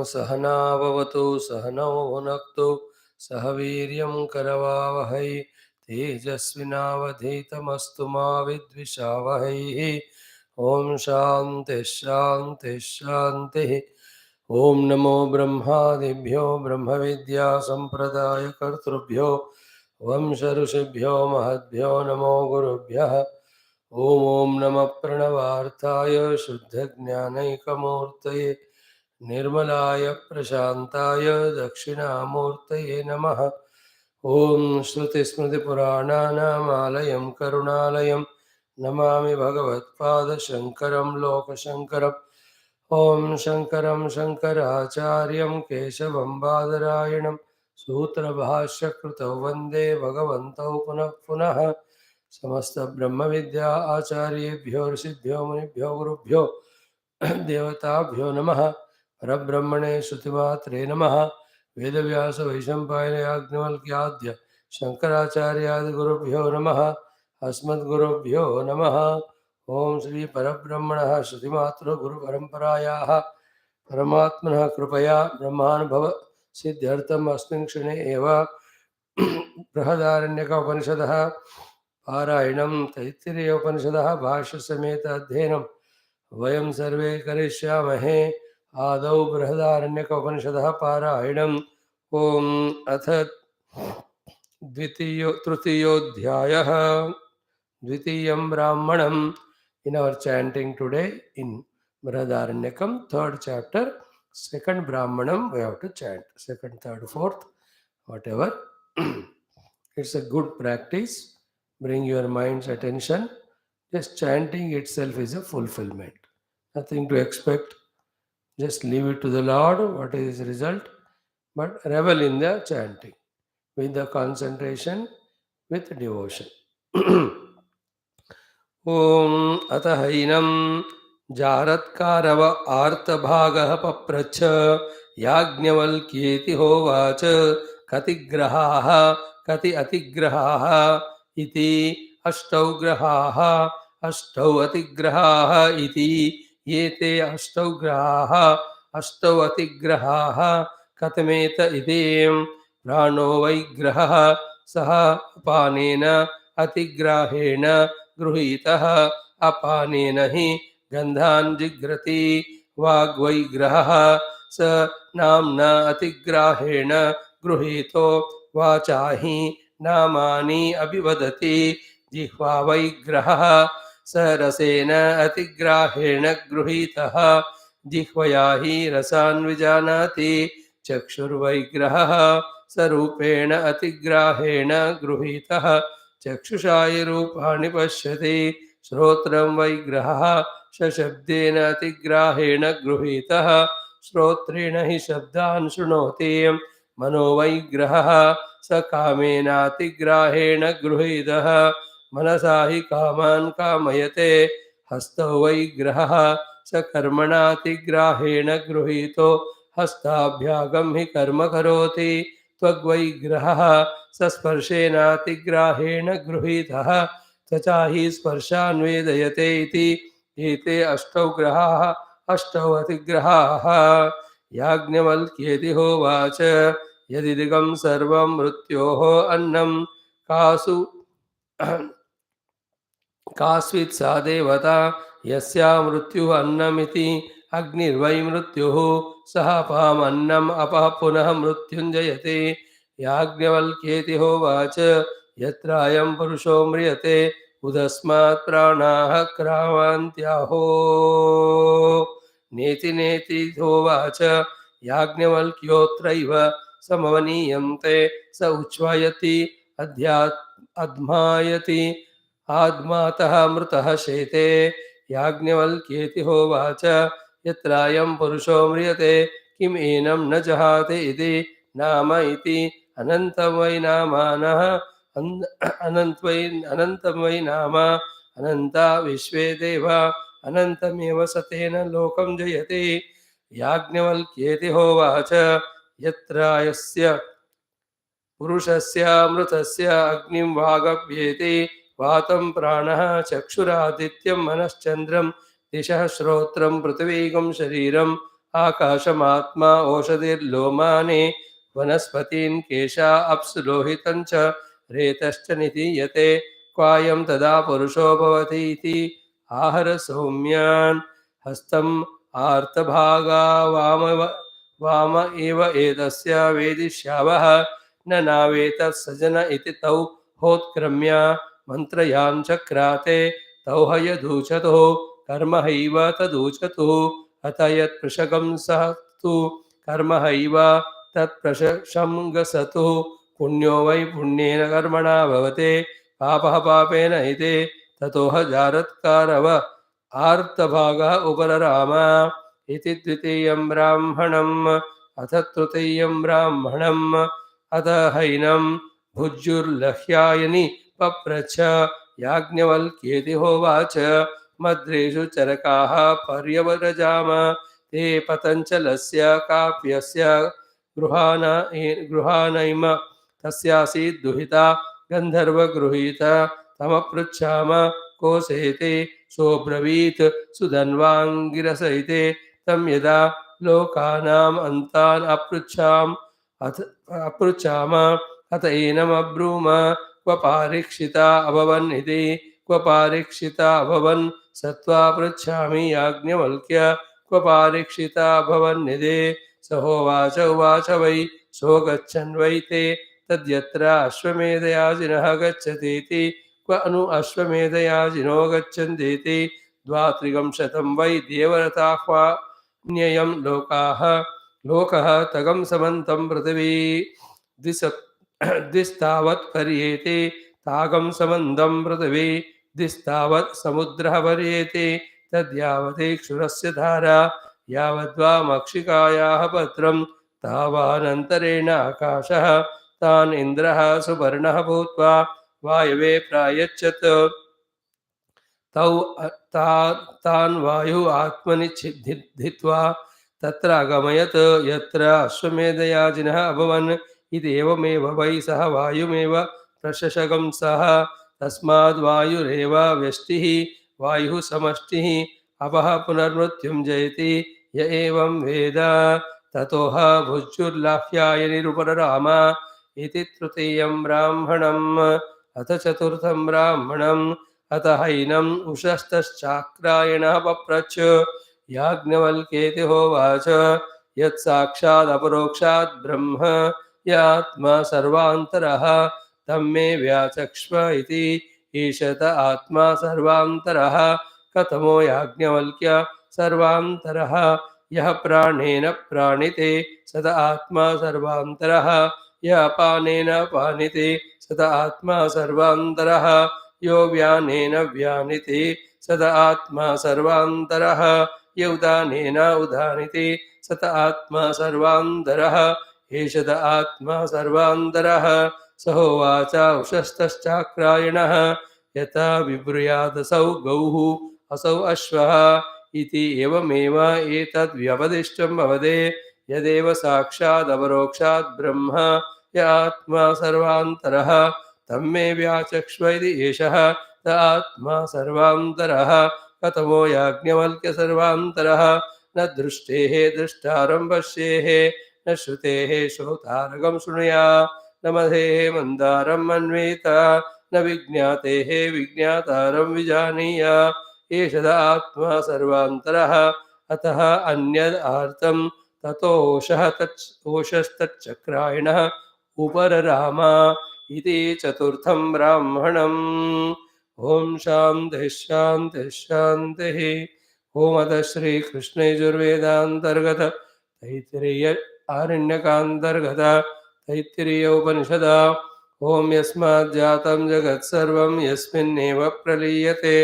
सहना भवतु सहनौ भुनक्तु सह वीर्यं करवावहै तेजस्विनावधीतमस्तु मा विद्विषावहैः। ओम शांति शांति शांति। ओम नमो ब्रह्मादिभ्यो ब्रह्म विद्या संप्रदाय कर्तृभ्यो वंश ऋषिभ्यो महद्भ्यो नमो गुरुभ्यः। ओम ओम नमः प्रणवार्थाय शुद्ध ज्ञानैकमूर्तये निर्मलाय प्रशांताय दक्षिणामूर्तये नमः। ओम श्रुतिस्मृतिपुराणानामालयं करुणालयं नमामि भगवत्पादशङ्करं लोकशङ्करम्। ओम शंकरं शंकराचार्यं केशवं बादरायणं सूत्रभाष्यकृतौ वन्दे भगवन्तौ पुनः पुनः। समस्त ब्रह्म विद्या आचार्येभ्यो ऋषिभ्यो मुनिभ्यो गुरुभ्यो देवताभ्यो नमः। परब्रह्मणे श्रुतिमात्रे नमः। वेदव्यास वैशम्पायन याज्ञवल्क्याद्य शंकराचार्यादिगुरुभ्यो नमः। अस्मद्गुरुभ्यो नमः। ओम श्री परब्रह्मणः श्रुतिमात्र गुरुपरम्परायाः परमात्मनः कृपया ब्रह्मानुभव सिद्ध्यर्थम् अस्मिन् क्षणे एव बृहदारण्यक उपनिषदः पारायणं तैत्तिरीय उपनिषदः भाष्यसमेत अध्ययनं वयं सर्वे करिष्यामहे। आदौ बृहदारण्यक उपनिषदः पारायणम्। ओम अथ तृतीयोऽध्यायः द्वितीयं ब्राह्मणम्। In our chanting today in Brihadaranyakam, third chapter, second Brahmanam, we have to chant. Second, third, fourth, whatever. It's a good practice. Bring your mind's attention. Just chanting itself is a fulfillment. Nothing to expect. Just leave it to the Lord, what is the result. But revel in the chanting with the concentration, with devotion. ओम अथ हैनं जारत्कारव आर्तभागः पप्रच्छ याज्ञवल्क्येति होवाच कति ग्रहाः कति अतिग्रहाः इति। अष्टौ ग्रहाः अष्टौ अतिग्रहाः इति। एते अष्टौ ग्रहाः अष्टौ अतिग्रहाः कथमेत इति। प्राणो वै ग्रहः सः अपानेन अतिग्राहेण गृहीतः अपानेन हि गन्धान् जिघ्रति। वाग्वै ग्रहः स नाम्ना अतिग्राहेण गृहीतो वाचा हि नामानि अभिवदति। जिह्वा वै ग्रहः स रसेन अतिग्राहेण गृहीतः जिह्वया हि रसान् विजानाति। चक्षुर्वै ग्रहः स रूपेण अतिग्राहेण गृहीतः चक्षुषाय रूपाणि पश्यति। श्रोत्रं वै ग्रहः स शब्देन अतिग्राहेण गृहीतः श्रोत्रेण हि शब्दान् शृणोति। मनो वै ग्रहः स कामेन अतिग्राहेण गृहीतः मनसा हि कामान् कामयते। हस्तौ वै ग्रहः स कर्मणातिग्राहेण गृहीतो हस्ताभ्यागं हि कर्म करोति। त्वग्वै ग्रहः स स्पर्शेनातिग्राहेण गृहीतः त्वचा हि स्पर्शान् वेदयते इति। एते अष्टौ ग्रहाः अष्टौ अतिग्रहाः। याज्ञवल्क्येति होवाच यदिदं सर्वं मृत्योः अन्नं कासु कास्वित् सा देवता यस्या मृत्युः अन्नमिति। अग्निर्वै मृत्युः सः अपामन्नम् अपः पुनः मृत्युञ्जयते। याज्ञवल्क्येति होवाच यत्रायं पुरुषो म्रियते उदस्मात् प्राणाः क्रामन्त्याहो। नेति नेति होवाच याज्ञवल्क्योऽत्रैव समवनीयन्ते स उच्छ्वायति अध्मायति आत्मातः मृतः शेते। याज्ञवल्क्येति होवाच यत्रायं पुरुषो म्रियते किम् एनं न जहाति इति नाम इति। अनन्तं वै नामानः अनन्तं वै नाम अनन्ता विश्वे देवा अनन्तमेव सतेन लोकं जयति। याज्ञवल्क्येति होवाच यत्रायस्य पुरुषस्य मृतस्य अग्निं वागव्येति। वातं प्राणः चक्षुरादित्यं मनश्चन्द्रं दिशः श्रोत्रं पृथिवीगं शरीरं आकाशमात्मा ओषधिर्लोमानि वनस्पतीन् केशा अप्सु लोहितं च रेतश्च निधीयते क्वायं तदा पुरुषो भवति इति आहर सौम्यान् हस्तम् आर्तभागा वाम एव एतस्य वेदिष्यावः न नावेतत् सजन इति तौ होत्क्रम्य मन्त्रयान् चक्राते तौ हयधूचतुः कर्म हैव तदूचतुः अत यत्पृषगं सह तु कर्म हैव तत्प्रशंगसतुः पुण्यो वै पुण्येन कर्मणा भवते पापः पापेन हिते ततोह जारत्कारव आर्तभागः उपरराम इति द्वितीयं ब्राह्मणम् अथ तृतीयं ब्राह्मणम् अथ हैनं भुज्युर्लह्यायनि पप्रच्छ याज्ञवल्क्येति होवाच मद्रेषु चरकाः पर्यवरजाम ते पतञ्चलस्य काव्यस्य गृहानैम तस्यासीत् दुहिता गन्धर्वगृहीता तमपृच्छाम कोसेते सोऽब्रवीत् सुधन्वाङ्गिरसहिते तं यदा लोकानाम् अन्तान् अपृच्छाम अत एनमब्रूम क्व पारीक्षिता अभवन् इति क्व पारीक्षिता अभवन् सत्त्वा पृच्छामि याज्ञवल्क्य क्व पारीक्षिता अभवन् इति स होवाच उवाच वै सोऽगच्छन् वै ते तद्यत्र अश्वमेधयाजिनः गच्छतीति क्व अनु अश्वमेधयाजिनो गच्छन्तीति द्वात्रिंशतं वै देवरथाह्वान्ययं लोकः तगं समन्तं पृथिवी द्विस्तावत् पर्येते तागं समन्दं पृथिवी द्विस्तावत् समुद्रः पर्येते तद्यावदेक्षुरस्य धारा यावद्वा मक्षिकायाः पत्रं तावानन्तरेण आकाशः तान् इन्द्रः सुपर्णः भूत्वा वायवे प्रायच्छत् तान् वायु आत्मनि छिद्धित्वा तत्र अगमयत् यत्र अश्वमेधयाजिनः अभवन् इति एवमेव वै सः वायुमेव प्रशशकं सः तस्माद् वायुरेव व्यष्टिः वायुः समष्टिः अपः पुनर्मृत्युं जयति य एवं वेद ततोह भुज्युर्लाह्यायनिरुपरराम इति तृतीयं ब्राह्मणम् अथ चतुर्थं ब्राह्मणम् अथ हैनम् उषस्तश्चाक्रायणः पप्रच्छ याज्ञवल्क्येति होवाच यत्साक्षादपरोक्षात् ब्रह्म यात्मा सर्वान्तरः तं मे व्याचक्ष्व इति ईशत आत्मा सर्वान्तरः कथमो याज्ञवल्क्य सर्वान्तरः यः प्राणेन प्राणिते सद आत्मा सर्वान्तरः यः अपानेन पानिते सद आत्मा सर्वान्तरः यो व्यानेन व्यानिते सद आत्मा सर्वान्तरः य उदानेन उदानिते सत आत्मा सर्वान्तरः एषद आत्मा सर्वान्तरः स होवाच उषस्तश्चाक्रायणः यथा विब्रूयादसौ गौः असौ अश्वः इति एवमेव एतद्व्यपदिष्टं भवते यदेव साक्षादपरोक्षात् ब्रह्म य आत्मा सर्वान्तरः तं मे व्याचक्ष्व इति एषः स आत्मा सर्वान्तरः कथमो याज्ञवल्क्य सर्वान्तरः न दृष्टेः दृष्टारं पश्येः न श्रुतेः श्रोतारकं शृणुया न मधेः मन्दारं मन्वेत न विज्ञातेः विज्ञातारं विजानीय एषद आत्मा सर्वान्तरः अतः अन्यद् आर्तं ततोषस्तच्चक्रायणः उपरराम इति चतुर्थं ब्राह्मणम् ओम शांति शांति शांति ओम अथ श्री कृष्ण यजुर्वेदांतर्गत तैत्तिरीय आरण्यकांतर्गत तैत्तिरीय उपनिषद ओम यस्माज्जातं जगत्सर्वं यस्मिन्नेव प्रलीयते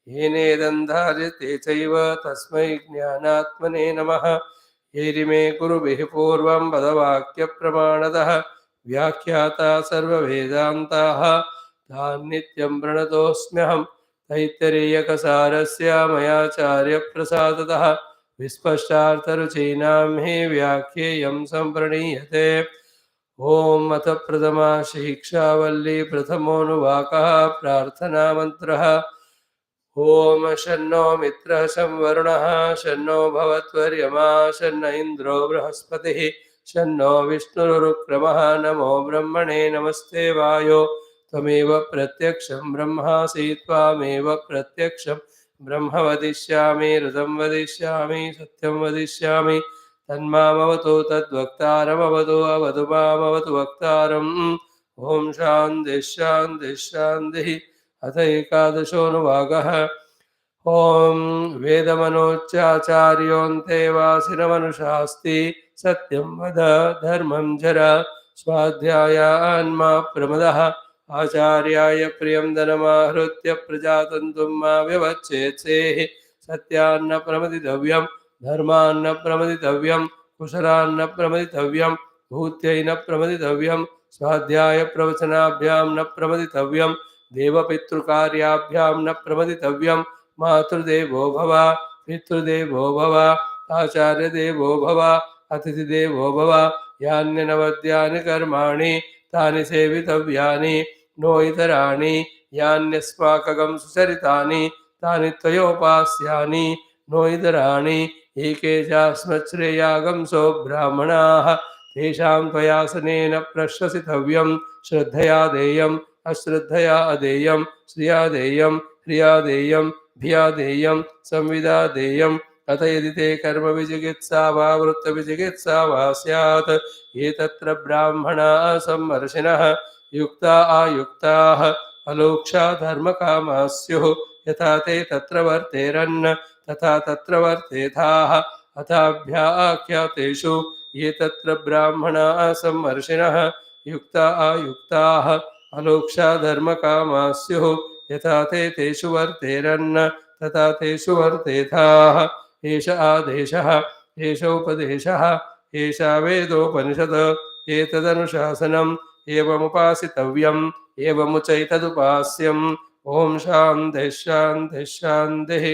येनेदन्धार्यते चैव तस्मै ज्ञानात्मने नमः येरिमे कुरुभिः पूर्वं पदवाक्यप्रमाणतः व्याख्याता सर्ववेदान्ताः तान् नित्यं प्रणतोऽस्म्यहं तैत्तिरीयकसारस्य मयाचार्यप्रसादतः विस्पष्टार्थरुचीनां हि व्याख्येयं सम्प्रणीयते ॐ अथ प्रथमा शिक्षा वल्ली प्रथमोऽनुवाकः प्रार्थनामन्त्रः ॐ शन्नो मित्रः संवरुणः शन्नो भवत्वर्यमा शन्न इन्द्रो बृहस्पतिः शन्नो विष्णुरुक्रमः नमो ब्रह्मणे नमस्ते वायो त्वमेव प्रत्यक्षं ब्रह्मासि त्वामेव प्रत्यक्षं ब्रह्म वदिष्यामि ऋतं वदिष्यामि सत्यं वदिष्यामि तन्मामवतु तद्वक्तारमवतु अवतु मामवतु वक्तारम् ॐ शान्तिः शान्तिः शान्तिः अथ एकादशोऽनुभागः ॐ वेदमनोच्चाचार्योऽन्ते वासिनमनुषास्ति सत्यं वद धर्मं चर स्वाध्यायान्मा प्रमदः आचार्याय प्रियं धनमाहृत्य प्रजातन्तुं मा व्यवच्छेत्सेः सत्यान्न प्रमदितव्यं धर्मान्न प्रमदितव्यं कुशलान्न प्रमदितव्यं भूत्यै न प्रमदितव्यं स्वाध्यायप्रवचनाभ्यां न प्रमदितव्यं देवपितृकार्याभ्यां न प्रमदितव्यं मातृदेवो भव पितृदेवो भव आचार्यदेवो भव अतिथिदेवो भव यान्यनवद्यानि कर्माणि तानि सेवितव्यानि नो इतराणि यान्यस्माकं सुचरितानि तानि त्वयोपास्यानि नो इतराणि एके चास्मच्छ्रेयागंसो ब्राह्मणाः तेषां त्वयासनेन प्रश्वसितव्यं श्रद्धया देयम् अश्रद्धया अदेयं श्रिया देयं ह्रिया देयं भिया देयं संविदा देयम् अत यदि ते कर्मविजिगित्सा वा वृत्तविजिगित्सा वा स्यात् ये तत्र ब्राह्मणाः सम्मर्षिणः युक्ता आयुक्ताः अलोक्षा धर्मकामाः स्युः यथा ते तत्र वर्तेरन् तथा तत्र वर्तेथाः अथाभ्याख्यातेषु ये तत्र ब्राह्मणाः सम्मर्षिणः युक्ता आयुक्ताः अलोक्षा धर्मकामाः स्युः यथा ते तेषु वर्तेरन् तथा तेषु वर्तेथाः एष आदेशः एष उपदेशः एषा वेदोपनिषत् एतदनुशासनम् एवमुपासितव्यम् एवमुचैतदुपास्यम् ॐ शान्तिः शान्तिः शान्तिः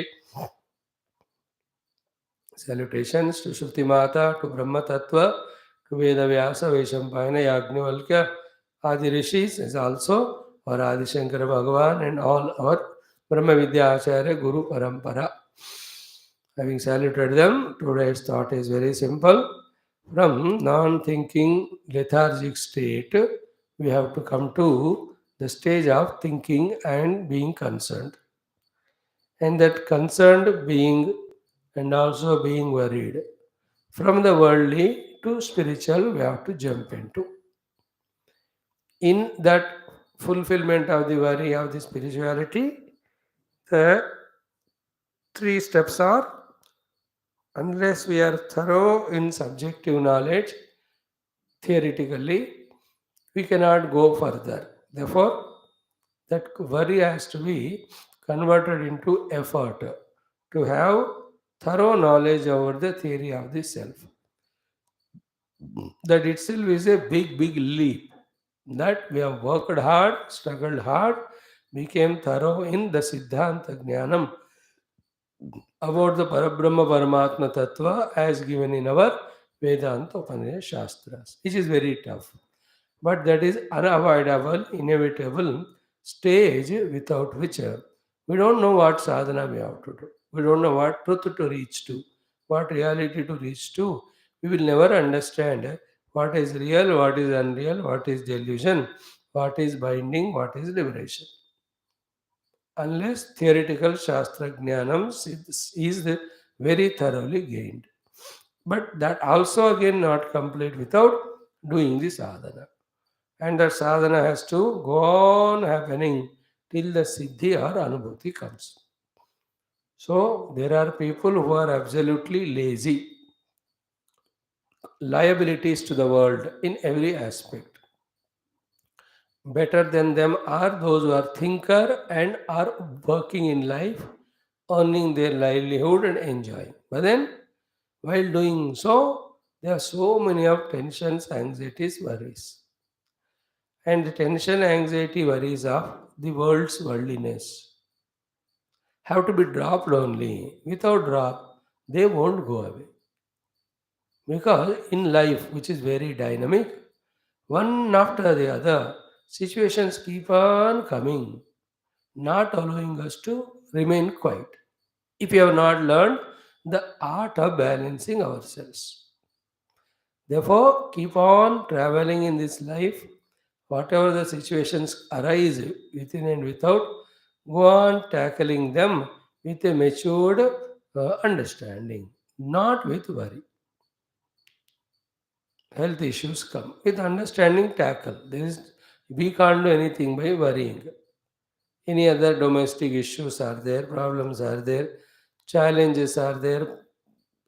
Salutations to Shruti Mata, to Brahma Tattva, to Veda Vyasa, Vaishampayana, Yajnavalkya, Adi Rishis is also our Adi Shankara Bhagavan and all our Brahma Vidya Acharya Guru Parampara. Having saluted them, today's thought is very simple. From non-thinking lethargic state, we have to come to the stage of thinking and being concerned. And that concerned being and also being worried. From the worldly to spiritual, we have to jump into. In that fulfillment of the worry of the spirituality, the three steps are: unless we are thorough in subjective knowledge, theoretically, we cannot go further. Therefore, that worry has to be converted into effort to have thorough knowledge over the theory of the self. That itself is a big, big leap. That we have worked hard, struggled hard, became thorough in the Siddhanta Jnanam about the Parabrahma Paramatma Tattva as given in our Vedanta Upanishad Shastras, which is very tough. But that is unavoidable, inevitable stage without which we don't know what sadhana we have to do. We don't know what truth to reach to, what reality to reach to. We will never understand what is real, what is unreal, what is delusion, what is binding, what is liberation. Unless theoretical Shastra Jnanam is very thoroughly gained. But that also again not complete without doing the sadhana. And that sadhana has to go on happening till the siddhi or anubhuti comes. So there are people who are absolutely lazy, liabilities to the world in every aspect. Better than them are those who are thinker and are working in life, earning their livelihood and enjoying. But then, while doing so, there are so many of tensions, anxieties, worries. And the tension, anxiety, worries of the world's worldliness have to be dropped only. Without drop, they won't go away. Because in life, which is very dynamic, one after the other, situations keep on coming, not allowing us to remain quiet. If you have not learned the art of balancing ourselves. Therefore, keep on traveling in this life. Whatever the situations arise within and without, go on tackling them with a matured understanding, not with worry. Health issues come with understanding, tackle. We can't do anything by worrying. Any other domestic issues are there, problems are there, challenges are there,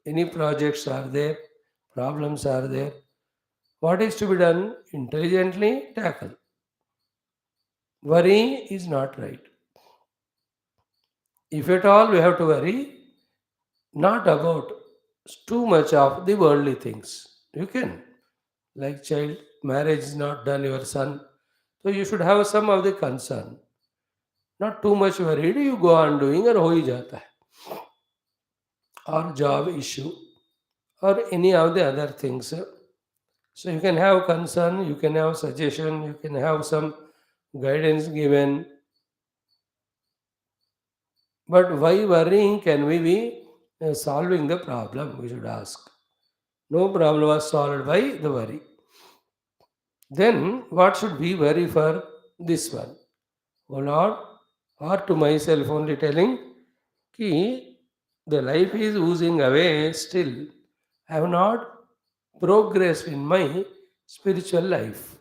any projects are there, problems are there. What is to be done? Intelligently tackle. Worry is not right. If at all we have to worry, not about too much of the worldly things. You can, like child, marriage is not done, your son. So you should have some of the concern. Not too much worried, you go on doing और हो ही जाता है. Or job issue or any of the other things. So you can have concern, you can have suggestion, you can have some guidance given. But why worrying? Can we be solving the problem? We should ask. No problem was solved by the worry. Then what should we worry for this one? Oh Lord, or to myself only telling, Ki, the life is oozing away still. I have not progressed in my spiritual life.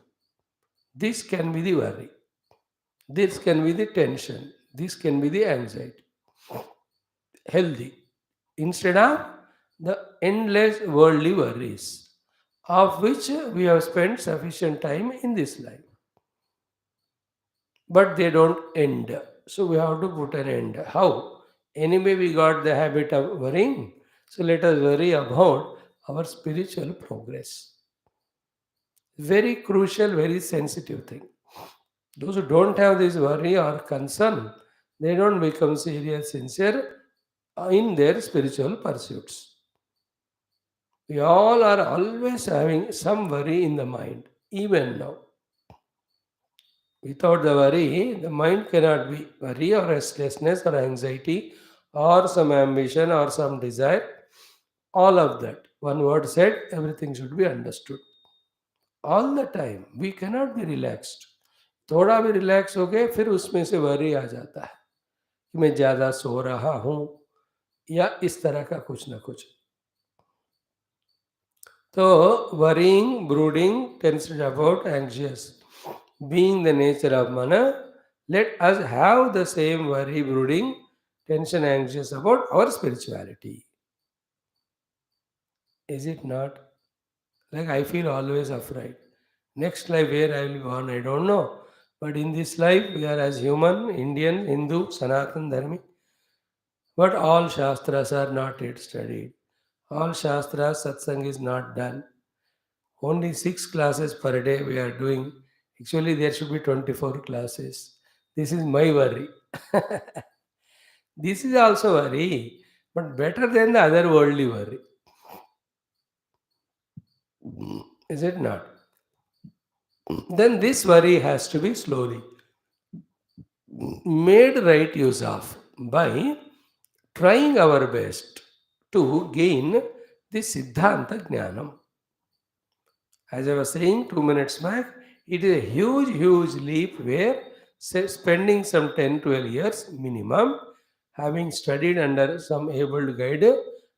This can be the worry. This can be the tension. This can be the anxiety. Healthy. Instead of the endless worldly worries, of which we have spent sufficient time in this life. But they don't end. So we have to put an end. How? Anyway, we got the habit of worrying. So let us worry about our spiritual progress. Very crucial, very sensitive thing. Those who don't have this worry or concern, they don't become serious, sincere in their spiritual pursuits. We all are always having some worry in the mind, even now. Without the worry, the mind cannot be worry or restlessness or anxiety or some ambition or some desire. All of that. One word said, everything should be understood. All the time. We cannot be relaxed. थोड़ा भी relax हो गए फिर उसमें से worry आ जाता है कि मैं ज़्यादा सो रहा हूँ या इस तरह का कुछ ना कुछ. So, worrying, brooding tends to be about anxious. Being the nature of mana, let us have the same worry, brooding, tension, anxious about our spirituality. Is it not? Like I feel always afraid. Next life, where I will be born, I don't know. But in this life, we are as human, Indian, Hindu, Sanatan Dharmi. But all Shastras are not yet studied. All Shastras, Satsang is not done. Only 6 classes per day we are doing. Actually, there should be 24 classes. This is my worry. This is also worry, but better than the other worldly worry. Is it not? Then this worry has to be slowly made right use of by trying our best to gain the Siddhanta Jnanam. As I was saying 2 minutes back, it is a huge, huge leap where spending some 10, 12 years minimum, having studied under some able guide,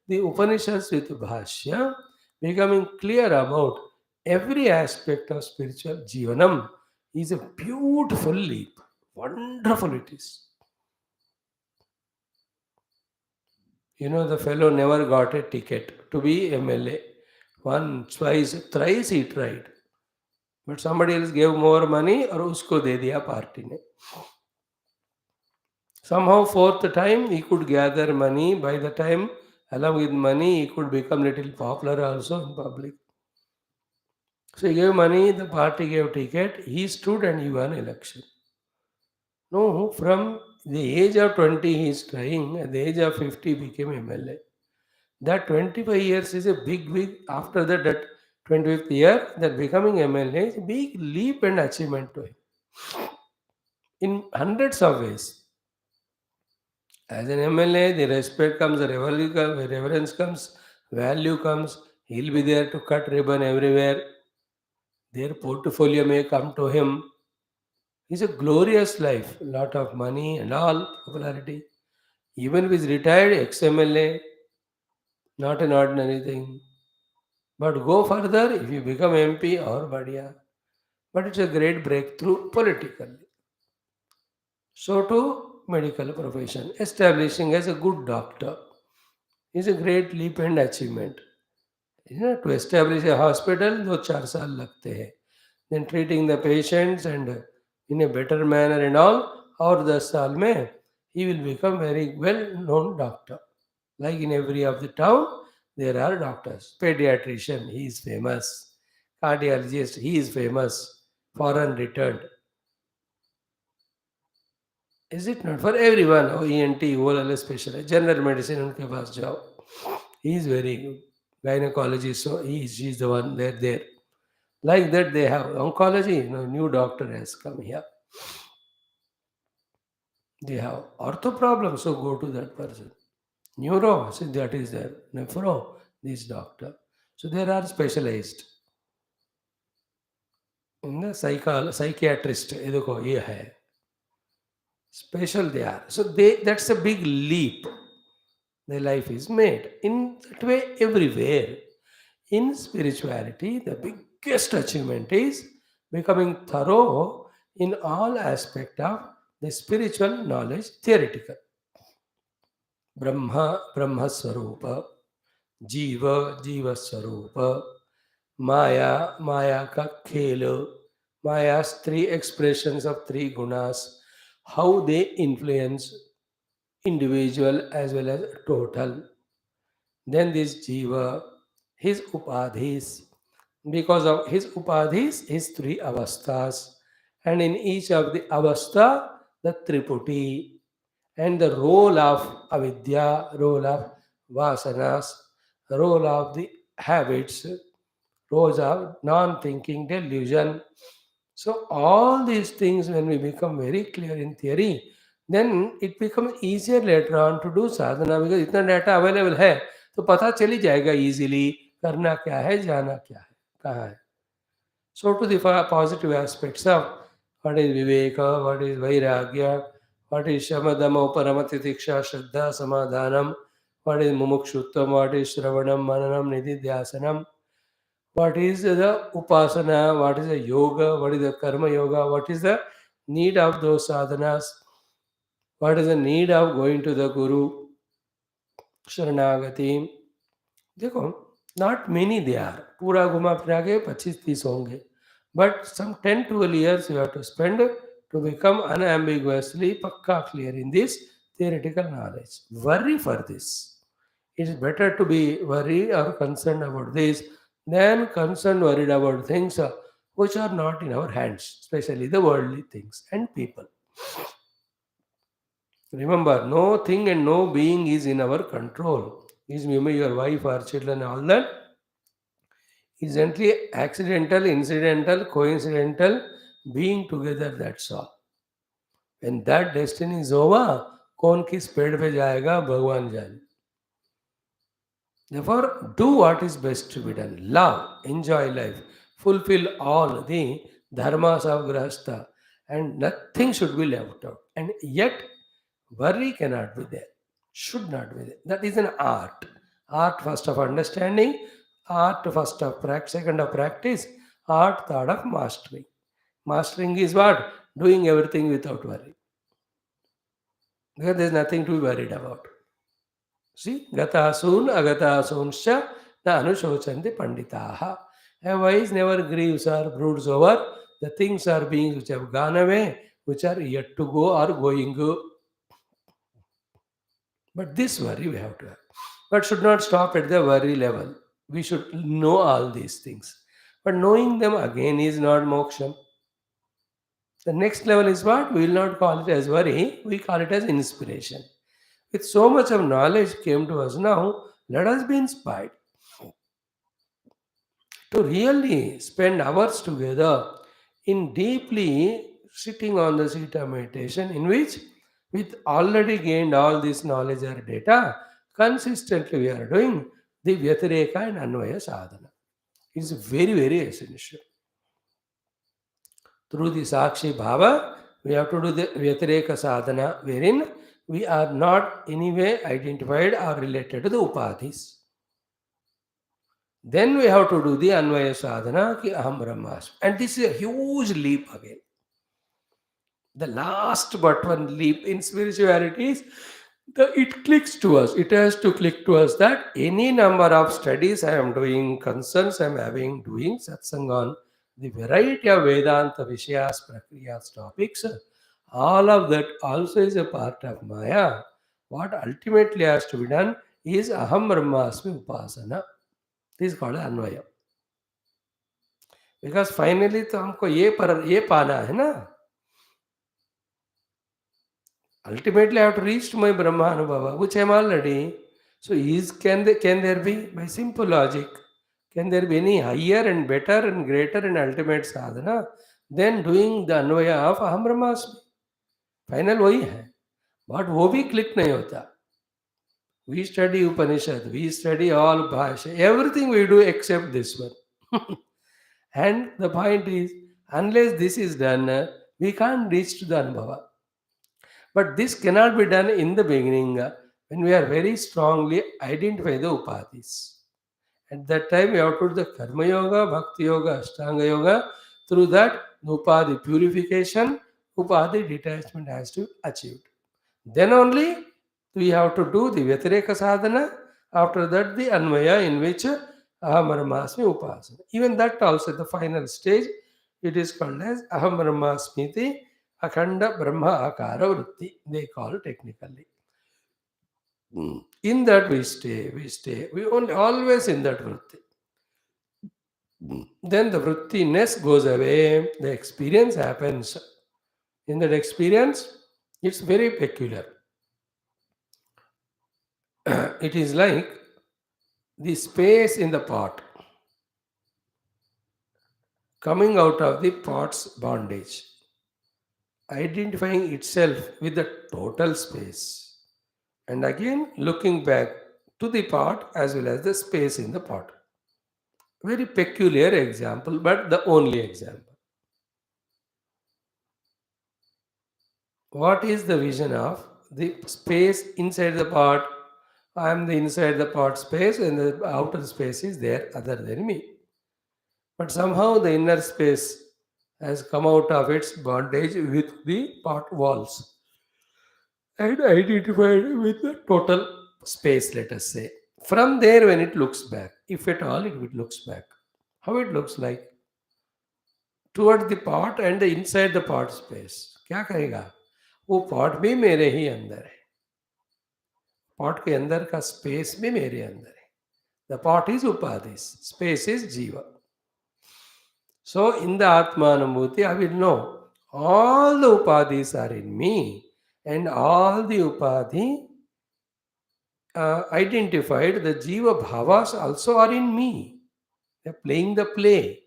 the Upanishads with Bhashya, becoming clear about every aspect of spiritual Jivanam is a beautiful leap. Wonderful it is. You know, the fellow never got a ticket to be MLA. Once, twice, thrice he tried. But somebody else gave more money और उसको दे दिया party ने. Somehow fourth time he could gather money. By the time along with money he could become little popular also in public. So he gave money, the party gave ticket, he stood and he won election. No, from the age of 20 he is trying, at the age of 50 he became MLA. That 25 years is a big, after that 25th year, that becoming MLA is a big leap and achievement to him. In hundreds of ways. As an MLA, the respect comes, the reverence comes, value comes. He'll be there to cut ribbon everywhere. Their portfolio may come to him. It's a glorious life, lot of money and all popularity. Even if he's retired ex-MLA, not an ordinary thing. But go further if you become MP or Badia. But it's a great breakthrough politically. So too, medical profession, establishing as a good doctor is a great leap and achievement. To establish a hospital, दो चार साल लगते हैं. Then treating the patients and in a better manner and all, और 10 साल में he will become very well known doctor. Like in every of the town, there are doctors. Pediatrician, he is famous. Cardiologist, he is famous. Foreign returned. Is it not for everyone? Oh, ENT, OLL specialist, general medicine, उनके पास जाओ. He is very good. Gynecology, so she is the one there. Like that, they have oncology. New doctor has come here. They have ortho problems, so go to that person. Neuro, so that is there. Nephro, this doctor. So there are specialized. In the psychiatrist, ये देखो ये है. Special they are. So that's a big leap. Their life is made. In that way, everywhere. In spirituality, the biggest achievement is becoming thorough in all aspect of the spiritual knowledge, theoretical. Brahma Swarupa, Jiva Swarupa, Maya ka khel, Maya's three expressions of three gunas, how they influence individual as well as total. Then this Jiva, his upadhis, because of his upadhis, his three avasthas, and in each of the avastha, the triputi, and the role of avidya, role of vasanas, role of the habits, roles of non-thinking delusion. So all these things, when we become very clear in theory, then it becomes easier later on to do sadhana because इतना data available है तो पता चल ही जाएगा easily करना क्या है जाना क्या है कहाँ है. So to the positive aspects of what is viveka, what is vairagya, what is shamadama uparamati diksha shraddha samadhanam, what is mumukshuttam, what is shravanam mananam nididhyasanam, what is the upasana, what is the yoga, what is the karma yoga, what is the need of those sadhanas, what is the need of going to the guru, शरणागति. देखो not many they are पूरा घुमा फिरा के 25-30 होंगे but some 10-12 years you have to spend to become unambiguously पक्का clear in this theoretical knowledge. Worry for this. It is better to be worried or concerned about this than concerned worried about things which are not in our hands, especially the worldly things and people. Remember, no thing and no being is in our control. Is maybe your wife or children, all that is only accidental, incidental, coincidental, being together, that's all. When that destiny is over, कौन किस पेड़ पे जाएगा भगवान जाने. Therefore, do what is best to be done. Love, enjoy life, fulfill all the dharmas of grahastha, and nothing should be left out. And yet, worry cannot be there, should not be there. That is an art. Art first of understanding, art first of practice, second of practice, art third of mastering. Mastering is what? Doing everything without worry. Because there is nothing to be worried about. See, gatasun agatasuncha na anushochanti panditaha. A wise never grieves or broods over the things or beings which have gone away, which are yet to go or going. But this worry we have to have. But should not stop at the worry level. We should know all these things. But knowing them again is not moksha. The next level is what? We will not call it as worry, we call it as inspiration. With so much of knowledge came to us now, let us be inspired to really spend hours together in deeply sitting on the seat of meditation in which With already gained all this knowledge or data, consistently we are doing the Vyatireka and Anvaya sadhana. It is very, very essential. Through the Sakshi Bhava, we have to do the Vyatireka sadhana, wherein we are not anyway identified or related to the Upadhis. Then we have to do the Anvaya sadhana, ki Aham Brahmasmi. And this is a huge leap again. The last but one leap in spirituality is it clicks to us. It has to click to us that any number of studies I am doing, concerns I am having, doing satsang on the variety of Vedanta Vishayas, Prakriyas, topics, all of that also is a part of Maya. What ultimately has to be done is Aham Brahmasmi Upasana. This is called Anvaya. Because finally तो हमको ये पाना है ना. Ultimately, I have to reach to my Brahma Anubhava, which I am already. So, can there be, by simple logic, can there be any higher and better and greater and ultimate sadhana than doing the Anvaya of Aham Brahmasmi? Final वही है. But वो भी click नहीं होता. We study Upanishad, we study all Bhashya, everything we do except this one. And the point is, unless this is done, we can't reach to the Anubhava. But this cannot be done in the beginning when we are very strongly identify the upadhis. At that time, we have to do the karma yoga, bhakti yoga, ashtanga yoga. Through that, the upadhi purification, upadhi detachment has to be achieved. Then only we have to do the Vyatireka sadhana. After that, the Anvaya in which Aham Brahmasmi Upasana. Even that also, the final stage, it is called as Aham Brahmasmiti Akhanda Brahma Akara Vritti, they call technically. In that we stay. We only always in that vritti. Then the vrittiness goes away, the experience happens. In that experience, it's very peculiar. It is like the space in the pot coming out of the pot's bondage, identifying itself with the total space, and again looking back to the pot as well as the space in the pot. Very peculiar example, but the only example. What is the vision of the space inside the pot? I am the inside the pot space, and the outer space is there other than me. But somehow the inner space has come out of its bondage with the pot walls and identified with the total space, let us say. From there, when it looks back, if at all it looks back, how it looks like? Toward the pot and the inside the pot space. क्या करेगा? वो pot भी मेरे ही अंदर है. Pot के अंदर का स्पेस भी मेरे अंदर है. द पॉट इज उपाधिस, स्पेस इज जीवा. So in the Atmanambhuti, I will know all the upadhis are in me, and all the upadhi identified, the jiva bhavas also are in me. They are playing the play.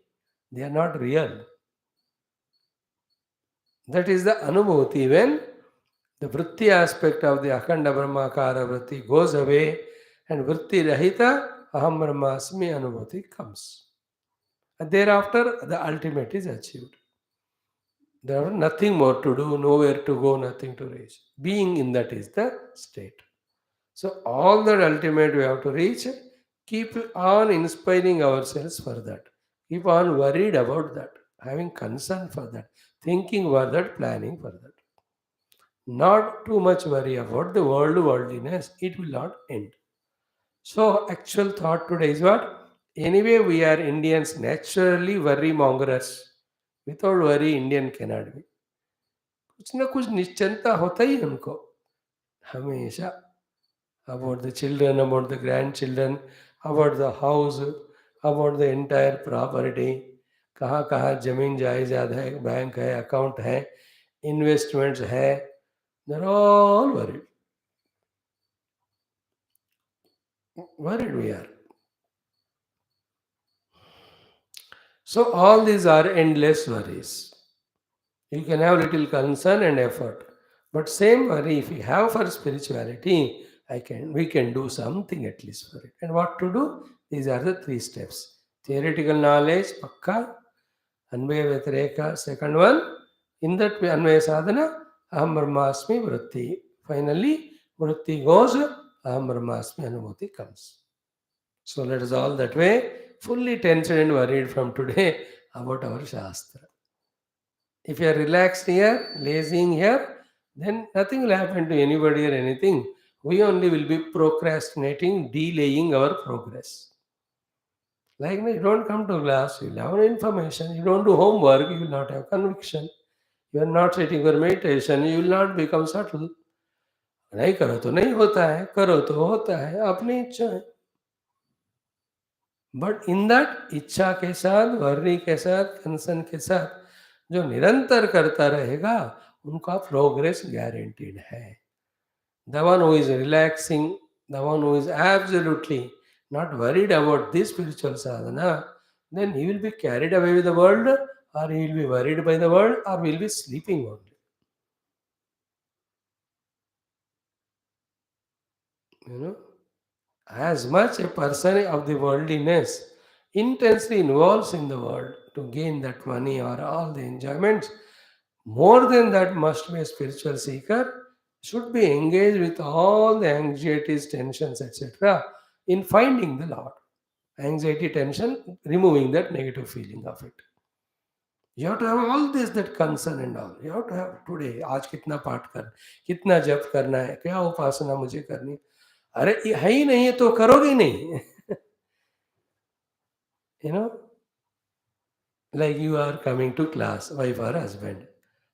They are not real. That is the anubhuti when the vritti aspect of the akhanda brahmakara vritti goes away and vritti rahita aham brahmasmi anubhuti comes. And thereafter, the ultimate is achieved. There are nothing more to do, nowhere to go, nothing to reach. Being in that is the state. So all that ultimate we have to reach, keep on inspiring ourselves for that. Keep on worried about that, having concern for that, thinking for that, planning for that. Not too much worry about the worldliness, it will not end. So, actual thought today is what? Anyway, we are Indians naturally worry mongers. Without worry, Indian cannot be. कुछ ना कुछ निश्चिंता होता ही हमको हमेशा, about the children, about the grandchildren, about the house, about the entire property, कहाँ कहाँ जमीन जायदाद है, बैंक है, अकाउंट है, इन्वेस्टमेंट्स है, they're all worried. Worried we are. So all these are endless worries. You can have little concern and effort. But same worry, if we have for spirituality, we can do something at least for it. And what to do? These are the three steps. Theoretical knowledge, pakka, Anvaya Vyatireka, second one. In that Anvaya sadhana, Aham Brahmasmi Vritti. Finally, Vritti goes, Aham Brahmasmi Anubhuti comes. So let us all that way, fully tension and worried from today about our Shastra. If you are relaxed here, lazing here, then nothing will happen to anybody or anything. We only will be procrastinating, delaying our progress. Like you don't come to class, you will have information. You don't do homework, you will not have conviction. You are not sitting for meditation, you will not become subtle. नहीं करो तो नहीं होता है, करो तो होता है, अपनी इच्छा है. बट इन दैट इच्छा के साथ, वर्री के साथ, कंसन के साथ जो निरंतर करता रहेगा, उनका प्रोग्रेस गारंटीड है. The one who is relaxing, the one who is absolutely not worried about this spiritual sadhana, then he will be carried away with the world, or he will be worried by the world, or will be sleeping only. You know, as much a person of the worldliness intensely involves in the world to gain that money or all the enjoyments, more than that must be a spiritual seeker, should be engaged with all the anxieties, tensions, etc. in finding the Lord. Anxiety, tension, removing that negative feeling of it. You have to have all this, that concern and all. You have to have today, आज कितना पाठ कर, कितना जप करना है, क्या उपासना मुझे करनी. अरे ये है ही नहीं है तो करोगे नहीं. You know, like you are coming to class, wife or husband.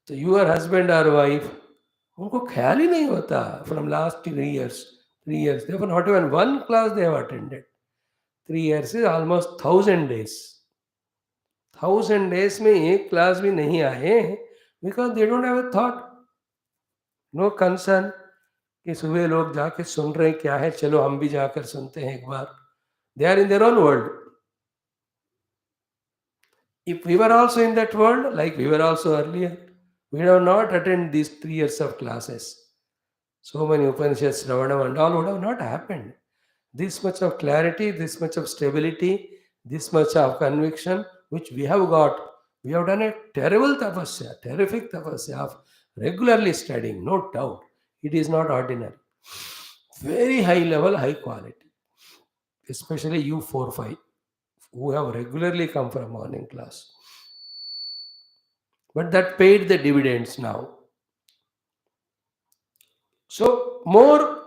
So your husband or wife, उनको ख्याल ही नहीं होता from last 3 years. 3 years. Therefore, not even one class they have attended. 3 years is almost 1,000 days. 1,000 days में एक class भी नहीं आए because they don't have a thought, no concern कि सुबह लोग जाके सुन रहे हैं क्या है, चलो हम भी जाकर सुनते हैं एक बार. They are in their own world. If we were also in that world, like we were also earlier, we would have not attended these 3 years of classes. So many Upanishads, Shravanam and all would have not happened. This much of clarity, this much of stability, this much of conviction, which we have got. We have done a terrible tapasya, terrific tapasya of regularly studying, no doubt. It is not ordinary. Very high level, high quality. Especially you 4-5 who have regularly come for a morning class. But that paid the dividends now. So more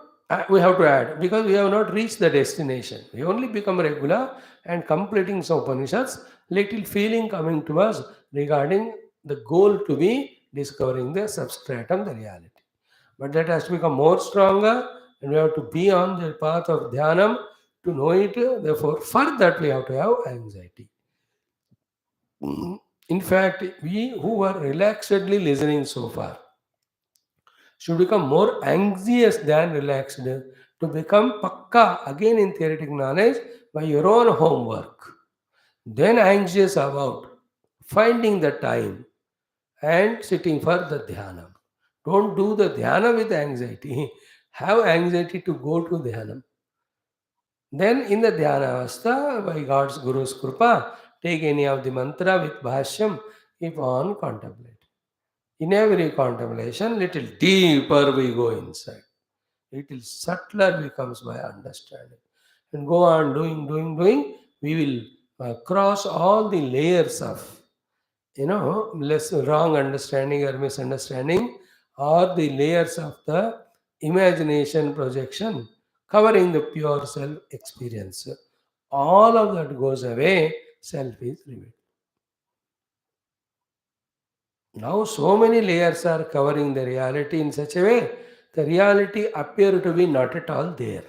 we have to add because we have not reached the destination. We only become regular and completing some Upanishads, little feeling coming to us regarding the goal to be discovering the substratum, the reality. But that has to become more stronger and we have to be on the path of Dhyanam to know it. Therefore, for that we have to have anxiety. In fact, we who were relaxedly listening so far should become more anxious than relaxed to become pakka again in theoretical knowledge by your own homework. Then anxious about finding the time and sitting for the dhyana. Don't do the dhyana with anxiety. Have anxiety to go to dhyana. Then in the dhyana avastha, by God's Guru's Krupa, take any of the mantra with Bhashyam, keep on contemplate. In every contemplation, little deeper we go inside. Little subtler becomes by understanding. And go on doing, we will cross all the layers of, less wrong understanding or misunderstanding, or the layers of the imagination projection covering the pure self experience. All of that goes away, self is revealed. Now, so many layers are covering the reality in such a way, the reality appear to be not at all there.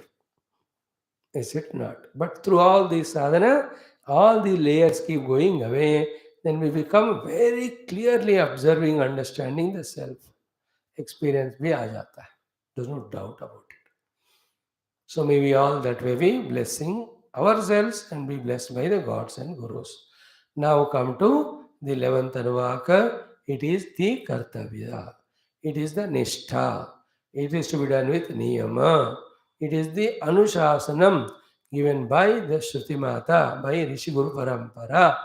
Is it not? But through all this sadhana, all the layers keep going away, then we become very clearly observing, understanding the self. Experience bhi aa jata hai. There's no doubt about it. So may we all that way be blessing ourselves and be blessed by the gods and gurus. Now come to the 11th Anuvaka. It is the Kartavya. It is the nishtha. It is to be done with niyama. It is the anushasanam given by the Shruti Mata, by Rishi Guru Parampara,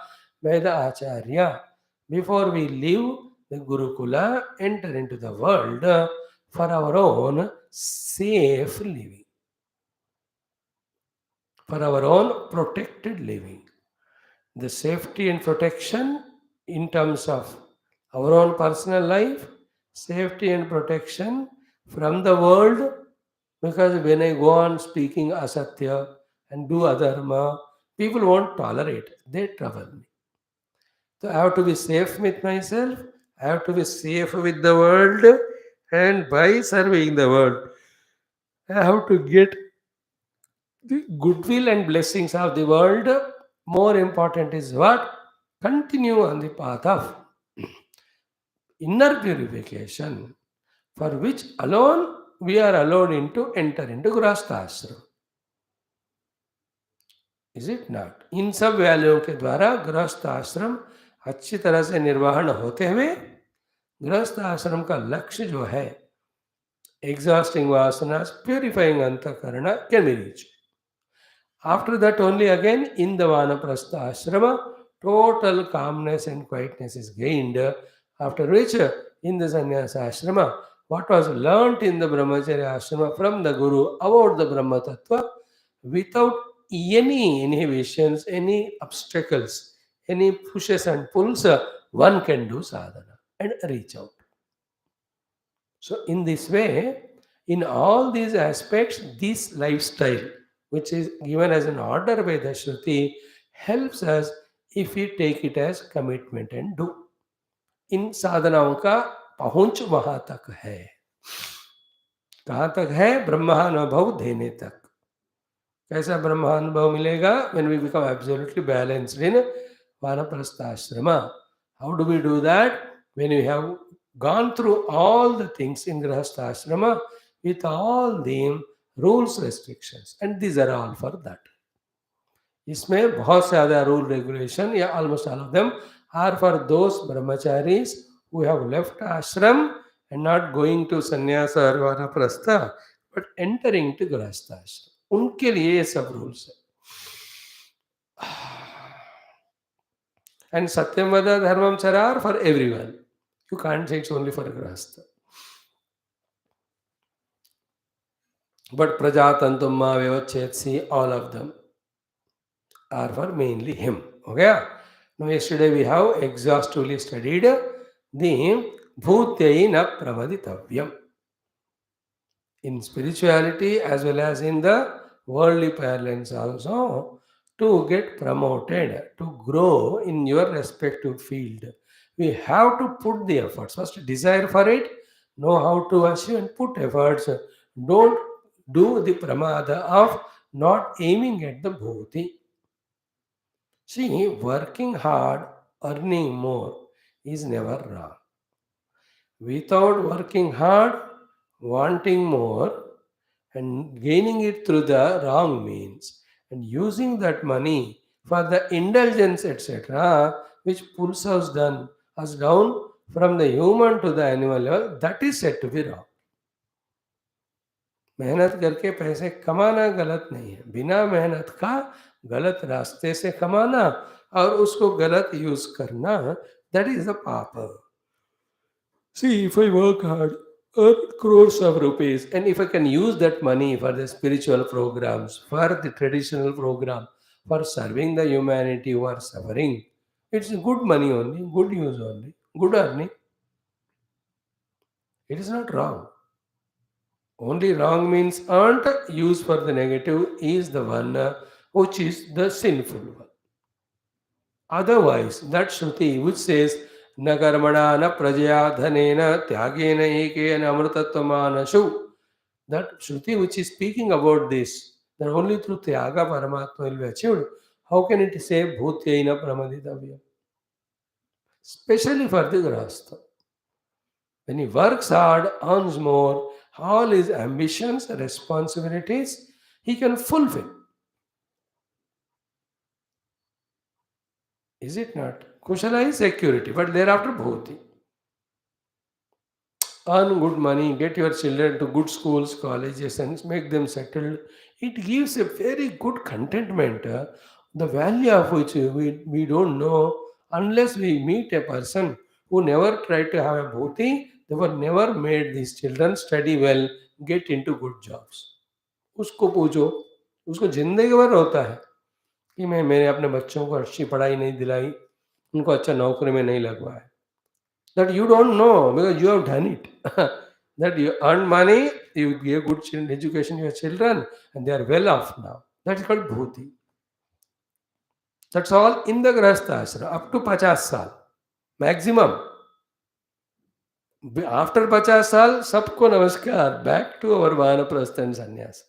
by the Acharya. Before we leave the Gurukula, enter into the world for our own safe living, for our own protected living. The safety and protection in terms of our own personal life, safety and protection from the world, because when I go on speaking asatya and do adharma, people won't tolerate, they trouble me. So I have to be safe with myself, I have to be safe with the world, and by serving the world, I have to get the goodwill and blessings of the world. More important is what? Continue on the path of inner purification, for which alone we are allowed into enter into गृहस्थाश्रम. Is it not? इन सब वैल्यूओं के द्वारा गृहस्थ आश्रम अच्छी तरह से निर्वहन होते हुए गृहस्थ आश्रम का लक्ष्य जो है एग्जॉस्टिंग वासना, प्यूरिफाइंग अंतःकरण can be reach. After that, only again in the Vanaprastha ashrama, total calmness and quietness is gained. After which, in the Sannyasa ashrama, what was learnt in the Brahmacharya ashrama from the Guru about the Brahma Tattva, without any inhibitions, any obstacles, any pushes and pulls, one can do sadhana and reach out. So, in this way, in all these aspects, this lifestyle, which is given as an order by the Shruti, helps us if we take it as commitment and do. इन साधनाओं का पहुंच वहां तक है. कहाँ तक है? ब्रह्मानुभव देने तक. कैसा ब्रह्मानुभव मिलेगा? When we become absolutely balanced in Vanaprastha ashrama. How do we do that? When we have gone through all the things in Grihastha ashrama with all the rules, restrictions, and these are all for that. इसमें बहुत ज़्यादा rule regulation या almost all of them are for those brahmacharis who have left ashram and not going to sannyasa or vanaprastha but entering to grihastha ashram. उनके लिए ये सब rules है. And satyam vada dharmam chara for everyone. You can't say it's only for grihastha. But prajatantum ma vyavachetsi, all of them are for mainly him. Okay? Now yesterday we have exhaustively studied the bhutyai na pramaditavyam. In spirituality as well as in the worldly parlance also, to get promoted, to grow in your respective field, we have to put the efforts. First, desire for it, know how to achieve and put efforts. Don't do the pramada of not aiming at the bhuti. See, working hard, earning more is never wrong. Without working hard, wanting more, and gaining it through the wrong means, and using that money for the indulgence, etc., which pulls us down from the human to the animal level, that is said to be wrong. मेहनत करके पैसे कमाना गलत नहीं है. बिना मेहनत का गलत रास्ते से कमाना और उसको गलत यूज करना, that is the papa. See, if I work hard, earn crores of rupees, and if I can use that money for the spiritual programs, for the traditional program, for serving the humanity who are suffering, it's good money only, good use only, good earning. It is not wrong. Only wrong means aren't used for the negative is the one which is the sinful one. Otherwise, that Shruti which says, na karmana na prajaya dhanena tyagena ekena amritattvamanashu, that Shruti which is speaking about this, that only through Tyaga Paramatma will be achieved, how can it say Bhutyaina Pramaditavya? Especially for the Grahastha. When he works hard, earns more, all his ambitions, responsibilities, he can fulfill. Is it not? Kushala is security, but thereafter Bhuti. earn good money, get your children to good schools, colleges, and make them settled. It gives a very good contentment, the value of which we don't know unless we meet a person who never tried to have a bhuti, they were never made these children study well, get into good jobs. उसको पूछो, उसको जिंदगी भर होता है कि मैंने अपने बच्चों को अच्छी पढ़ाई नहीं दिलाई, उनको अच्छा नौकरी में नहीं लगवाया. That you don't know because you have done it. That you earn money, you give good education to your children, and they are well off now. That is called bhuti. That's all in the grahastha ashram up to 50 साल maximum. After 50 साल सबको नमस्कार. Back to our vanaprastha and sannyas.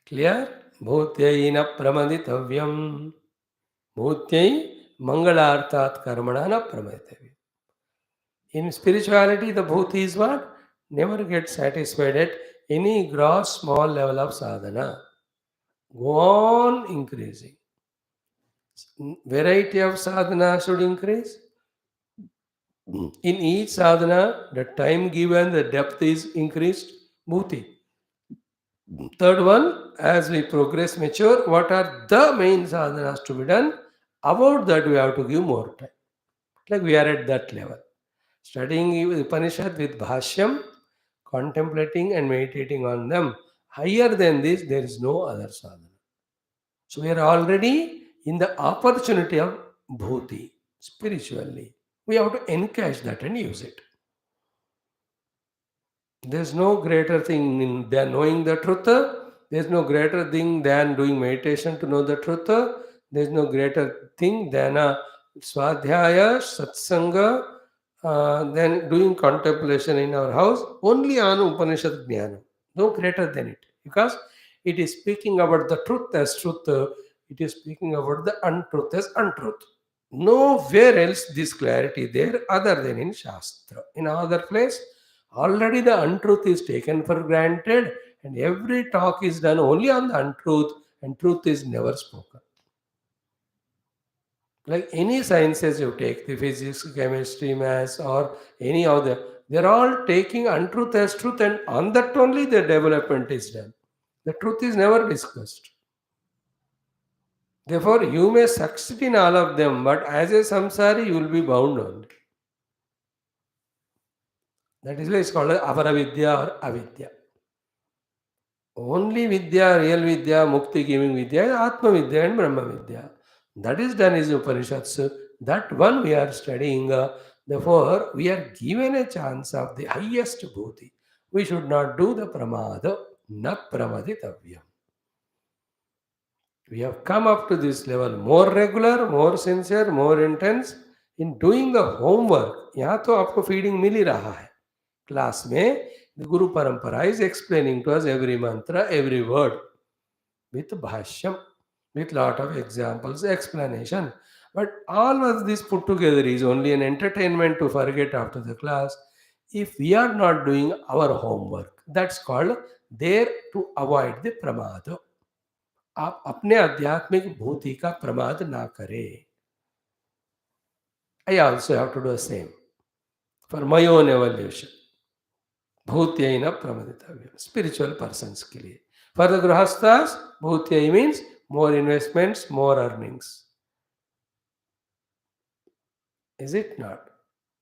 Clear? Bhutyai na pramaditavyam. Bhutyai mangalartat karmana na pramaditavyam. In spirituality, the bhuti is what? Never get satisfied at any gross small level of sadhana. Go on increasing. Variety of sadhana should increase. In each sadhana, the time given, the depth is increased. Bhuti. Third one, as we progress, mature, what are the main sadhanas to be done? About that, we have to give more time. Like we are at that level. Studying Upanishad with Bhashyam, contemplating and meditating on them. Higher than this, there is no other sadhana. So we are already in the opportunity of bhuti, spiritually. We have to encash that and use it. There's no greater thing than knowing the truth. There's no greater thing than doing meditation to know the truth. There's no greater thing than a swadhyaya, satsanga, then doing contemplation in our house. Only on Upanishad Jnana. No greater than it. Because it is speaking about the truth as truth. It is speaking about the untruth as untruth. Nowhere else this clarity there other than in Shastra. In other place, already the untruth is taken for granted and every talk is done only on the untruth and truth is never spoken. Like any sciences you take, the physics, chemistry, maths, or any other, they're all taking untruth as truth, and on that only the development is done. The truth is never discussed. Therefore, you may succeed in all of them, but as a samsari, you will be bound only. That is why it's called Avaravidya or Avidya. Only Vidya, real Vidya, Mukti giving Vidya is Atma Vidya and Brahma Vidya. That is done in Upanishads. That one we are studying. Therefore, we are given a chance of the highest bhuti. We should not do the pramada, na pramaditavyam. We have come up to this level more regular, more sincere, more intense in doing the homework. यहाँ तो आपको feeding मिल ही रहा है. Class में the Guru Parampara is explaining to us every mantra, every word with Bhashyam, with lot of examples, explanation. But all of this put together is only an entertainment to forget after the class if we are not doing our homework. That's called there to avoid the pramada. आप अपने आध्यात्मिक भूति का प्रमाद ना करें. I also have to do the same for my own evolution. भूत्यै न प्रमदितव्यम. Spiritual persons के लिए. For the grahasthas, bhutyai means more investments, more earnings. Is it not?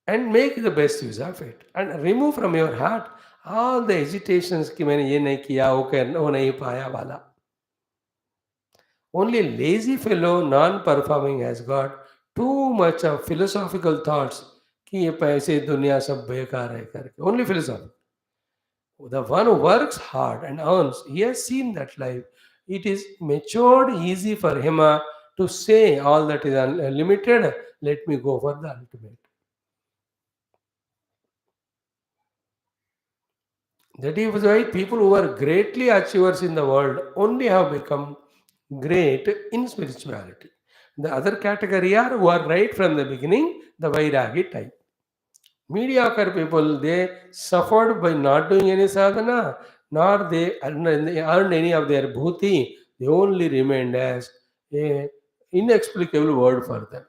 And make the best use of it. And remove from your heart all the hesitations कि मैंने ये नहीं किया, वो नहीं पाया वाला. Only lazy fellow, non-performing has got too much of philosophical thoughts कि ये पैसे दुनिया सब बेकार है करके. Only philosophy. The one who works hard and earns, he has seen that life. It is matured, easy for him to say all that is unlimited. Let me go for the ultimate. That is why people who are greatly achievers in the world only have become great in spirituality. The other category are who are right from the beginning, the Vairagi type. Mediocre people, they suffered by not doing any sadhana, nor they earned any of their bhuti. They only remained as a inexplicable word for them.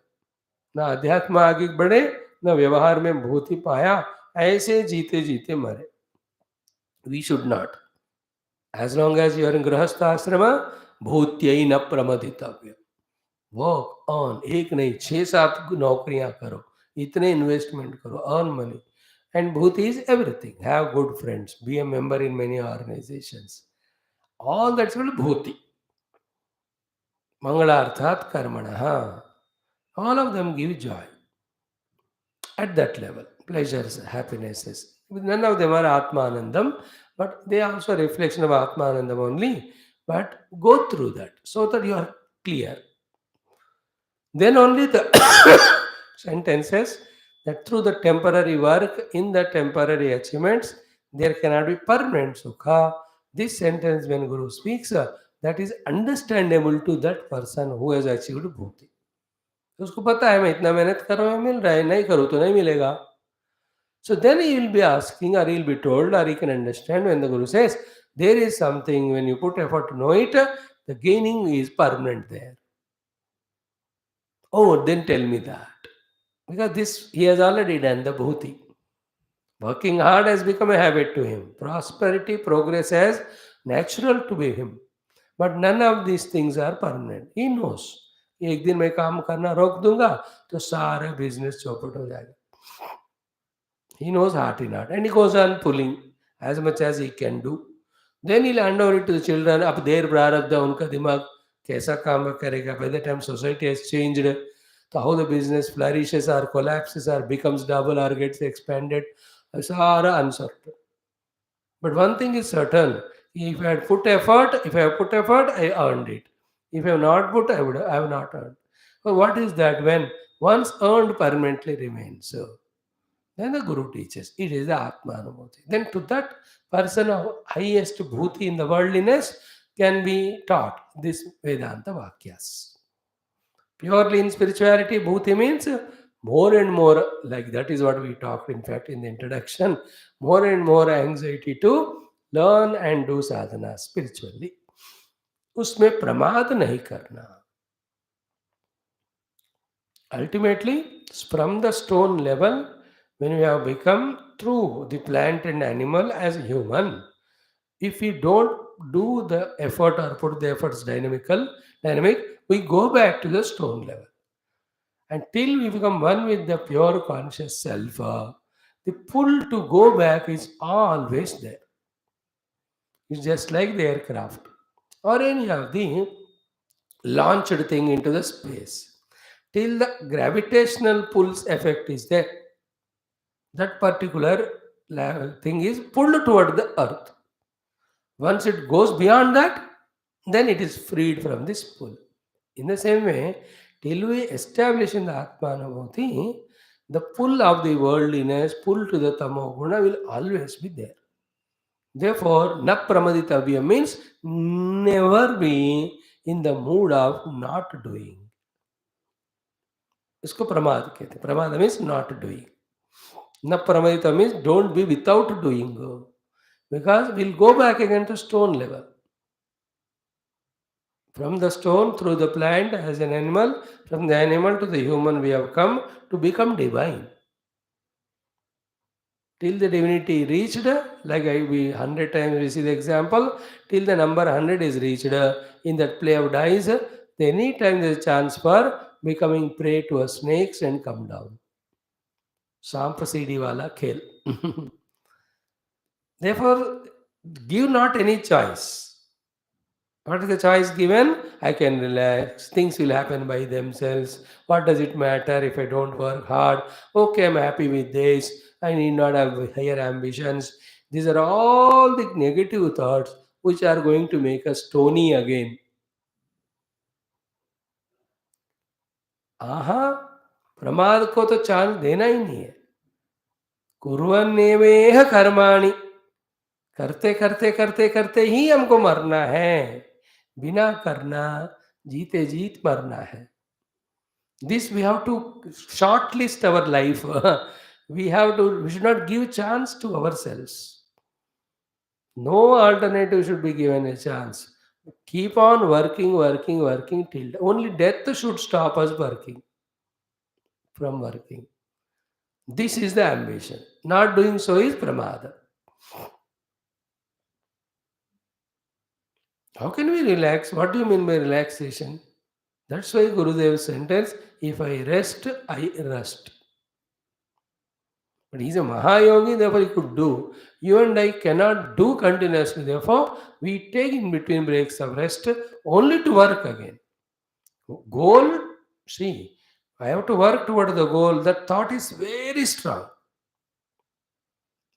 ना अध्यात्म आगे बढ़े न व्यवहार में भूति पाया, ऐसे जीते जीते मरे. We should not. As long as you are in grahastha ashrama, bhutyai na pramaditavya. Work on. एक नहीं 6-7 नौकरियां करो, इतने इन्वेस्टमेंट करो, earn money. And bhuti is everything. Have good friends. Be a member in many organizations. All that's called bhuti. Mangalarthat karmana. All of them give joy at that level. Pleasures, happinesses. None of them are Atmanandam, but they are also a reflection of Atmanandam only. But go through that so that you are clear. Then only the sentence says that through the temporary work, in the temporary achievements, there cannot be permanent sukha. This sentence, when Guru speaks, that is understandable to that person who has achieved bhuti. उसको पता है मैं इतना मेहनत कर रहा हूँ मिल रहा है, नहीं करूँ तो नहीं मिलेगा. So then he will be asking, or he will be told, or he can understand when the Guru says there is something, when you put effort to know it, the gaining is permanent there. Oh, then tell me that. Because this he has already done the bhuti. Working hard has become a habit to him. Prosperity, progress has natural to be him. But none of these things are permanent. He knows. एक दिन मैं काम करना रोक दूंगा तो सारा business चौपट हो जाएगा. He knows heart in heart, and he goes on pulling as much as he can do. Then he'll hand over it to the children. अब देर प्रारब्ध उनका दिमाग कैसा काम करेगा. By the time society has changed, so how the business flourishes or collapses or becomes double or gets expanded, सारा uncertain. But one thing is certain: if I had put effort, I earned it. If I have not put, I have not earned. But what is that? When once earned, permanently remains. So then the Guru teaches. It is the Atma Anubhuti. Then to that person of highest bhuti in the worldliness can be taught this Vedanta Vakyas. Purely in spirituality, bhuti means more and more, like that is what we talked in fact in the introduction, more and more anxiety to learn and do sadhana spiritually. उसमें प्रमाद नहीं करना. Ultimately, from the stone level, when we have become through the plant and animal as human, if we don't do the effort or put the efforts dynamic, we go back to the stone level. Until we become one with the pure conscious self, the pull to go back is always there. It's just like the aircraft or any of the launched thing into the space. Till the gravitational pulse effect is there, that particular thing is pulled toward the earth. Once it goes beyond that, then it is freed from this pull. In the same way, till we establish in the Atmanubhuti, the pull of the worldliness, pull to the Tamo Guna will always be there. Therefore, na pramaditavya means never be in the mood of not doing. इसको प्रमाद कहते हैं. प्रमाद means not doing. न प्रमादित means don't be without doing, because will go back again to stone level. From the stone through the plant as an animal, from the animal to the human, we have come to become divine. Till the divinity reached, like we 100 times we see the example, till the number 100 is reached in that play of dice, any time there is a chance for becoming prey to a snakes and come down. सांप सीढ़ी वाला खेल. Therefore, give not any choice. What is the choice given? I can relax. Things will happen by themselves. What does it matter if I don't work hard? Okay, I'm happy with this. I need not have higher ambitions. These are all the negative thoughts which are going to make us stony again. आहा, प्रमाद को तो chance देना ही नहीं है. कुर्वन्नेवेह कर्माणि, करते करते करते करते ही हमको मरना है. बिना करना जीते जीत मरना है. This we have to shortlist our life. We should not give chance to ourselves. No alternative should be given a chance. Keep on working till only death should stop us from working. This is the ambition. Not doing so is pramada. How can we relax? What do you mean by relaxation? That's why Gurudev's sentence, if I rest, I rest. But he's a Mahayogi, therefore he could do. You and I cannot do continuously. Therefore, we take in between breaks of rest only to work again. Goal, see, I have to work toward the goal. That thought is very strong.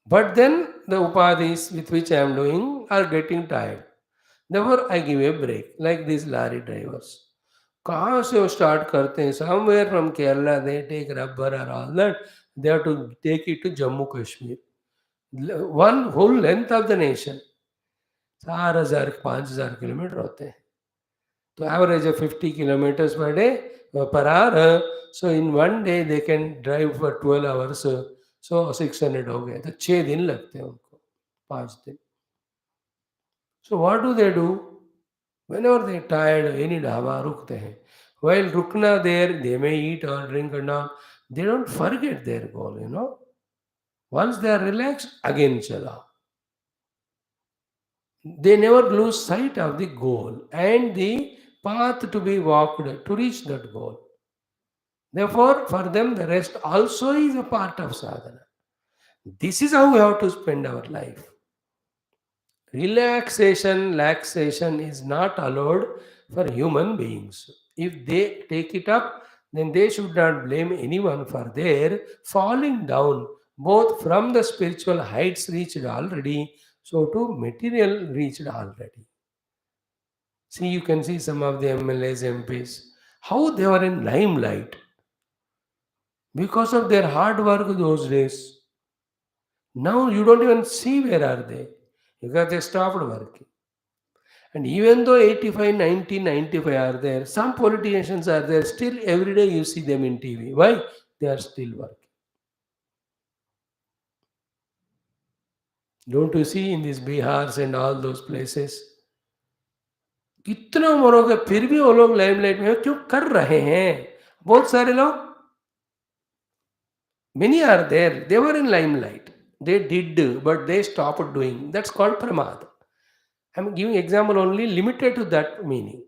But then the upadhis with which I am doing are getting tired. Therefore, I give a break, like these lorry drivers. कहाँ से वो start करते हैं somewhere from Kerala they take rubber और all that they have to take it to Jammu Kashmir one whole length of the nation 4,000 5,000 kilometre होते हैं तो average 50 kilometres per day per hour so in one day they can drive for 12 hours so 600 हो गए तो 6 दिन लगते हैं उनको 5 दिन so what do they do whenever they tired any dhaba रुकते हैं while rukna there they may eat or drink and all they don't forget their goal once they are relaxed again chala they never lose sight of the goal and the path to be walked to reach that goal. Therefore, for them, the rest also is a part of sadhana. This is how we have to spend our life. Relaxation is not allowed for human beings. If they take it up, then they should not blame anyone for their falling down, both from the spiritual heights reached already, so to material reached already. See, you can see some of the MLAs, MPs, how they were in limelight because of their hard work those days. Now you don't even see where are they because they stopped working. And even though 85, 90, 95 are there, some politicians are there, still every day you see them in TV. Why? They are still working. Don't you see in these Bihars and all those places? कितना उम्र हो गया फिर भी वो लोग limelight में क्यों कर रहे हैं बहुत सारे लोग many are there they were in limelight they did but they stopped doing that's called pramad I'm giving example only limited to that meaning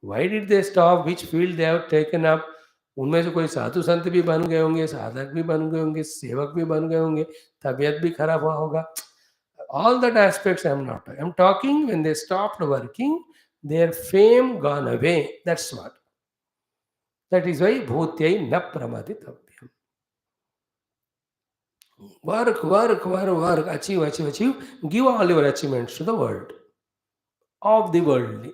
why did they stop which field they have taken up उनमें से कोई साधु संत भी बन गए होंगे साधक भी बन गए होंगे सेवक भी बन गए होंगे तबीयत भी खराब हुआ होगा all that aspects I'm talking when they stopped working their fame gone away that's what that is why bhutyai na pramaditavyam work achieve give all your achievements to the world of the worldly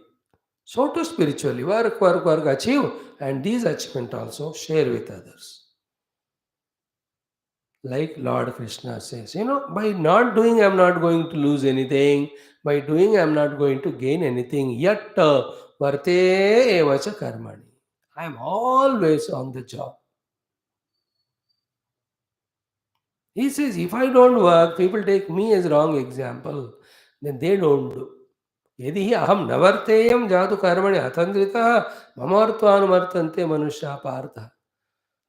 so to spiritually work achieve and these achievement also share with others like Lord Krishna says, by not doing, I'm not going to lose anything. By doing, I'm not going to gain anything. Yet, varte evacha karmani. I am always on the job. He says, if I don't work, people take me as wrong example. Then they don't do. यदि ही अहम न वर्तेयम जातु कर्मणि अतंद्रितः ममर्थानुवर्तन्ते मनुष्या पार्थः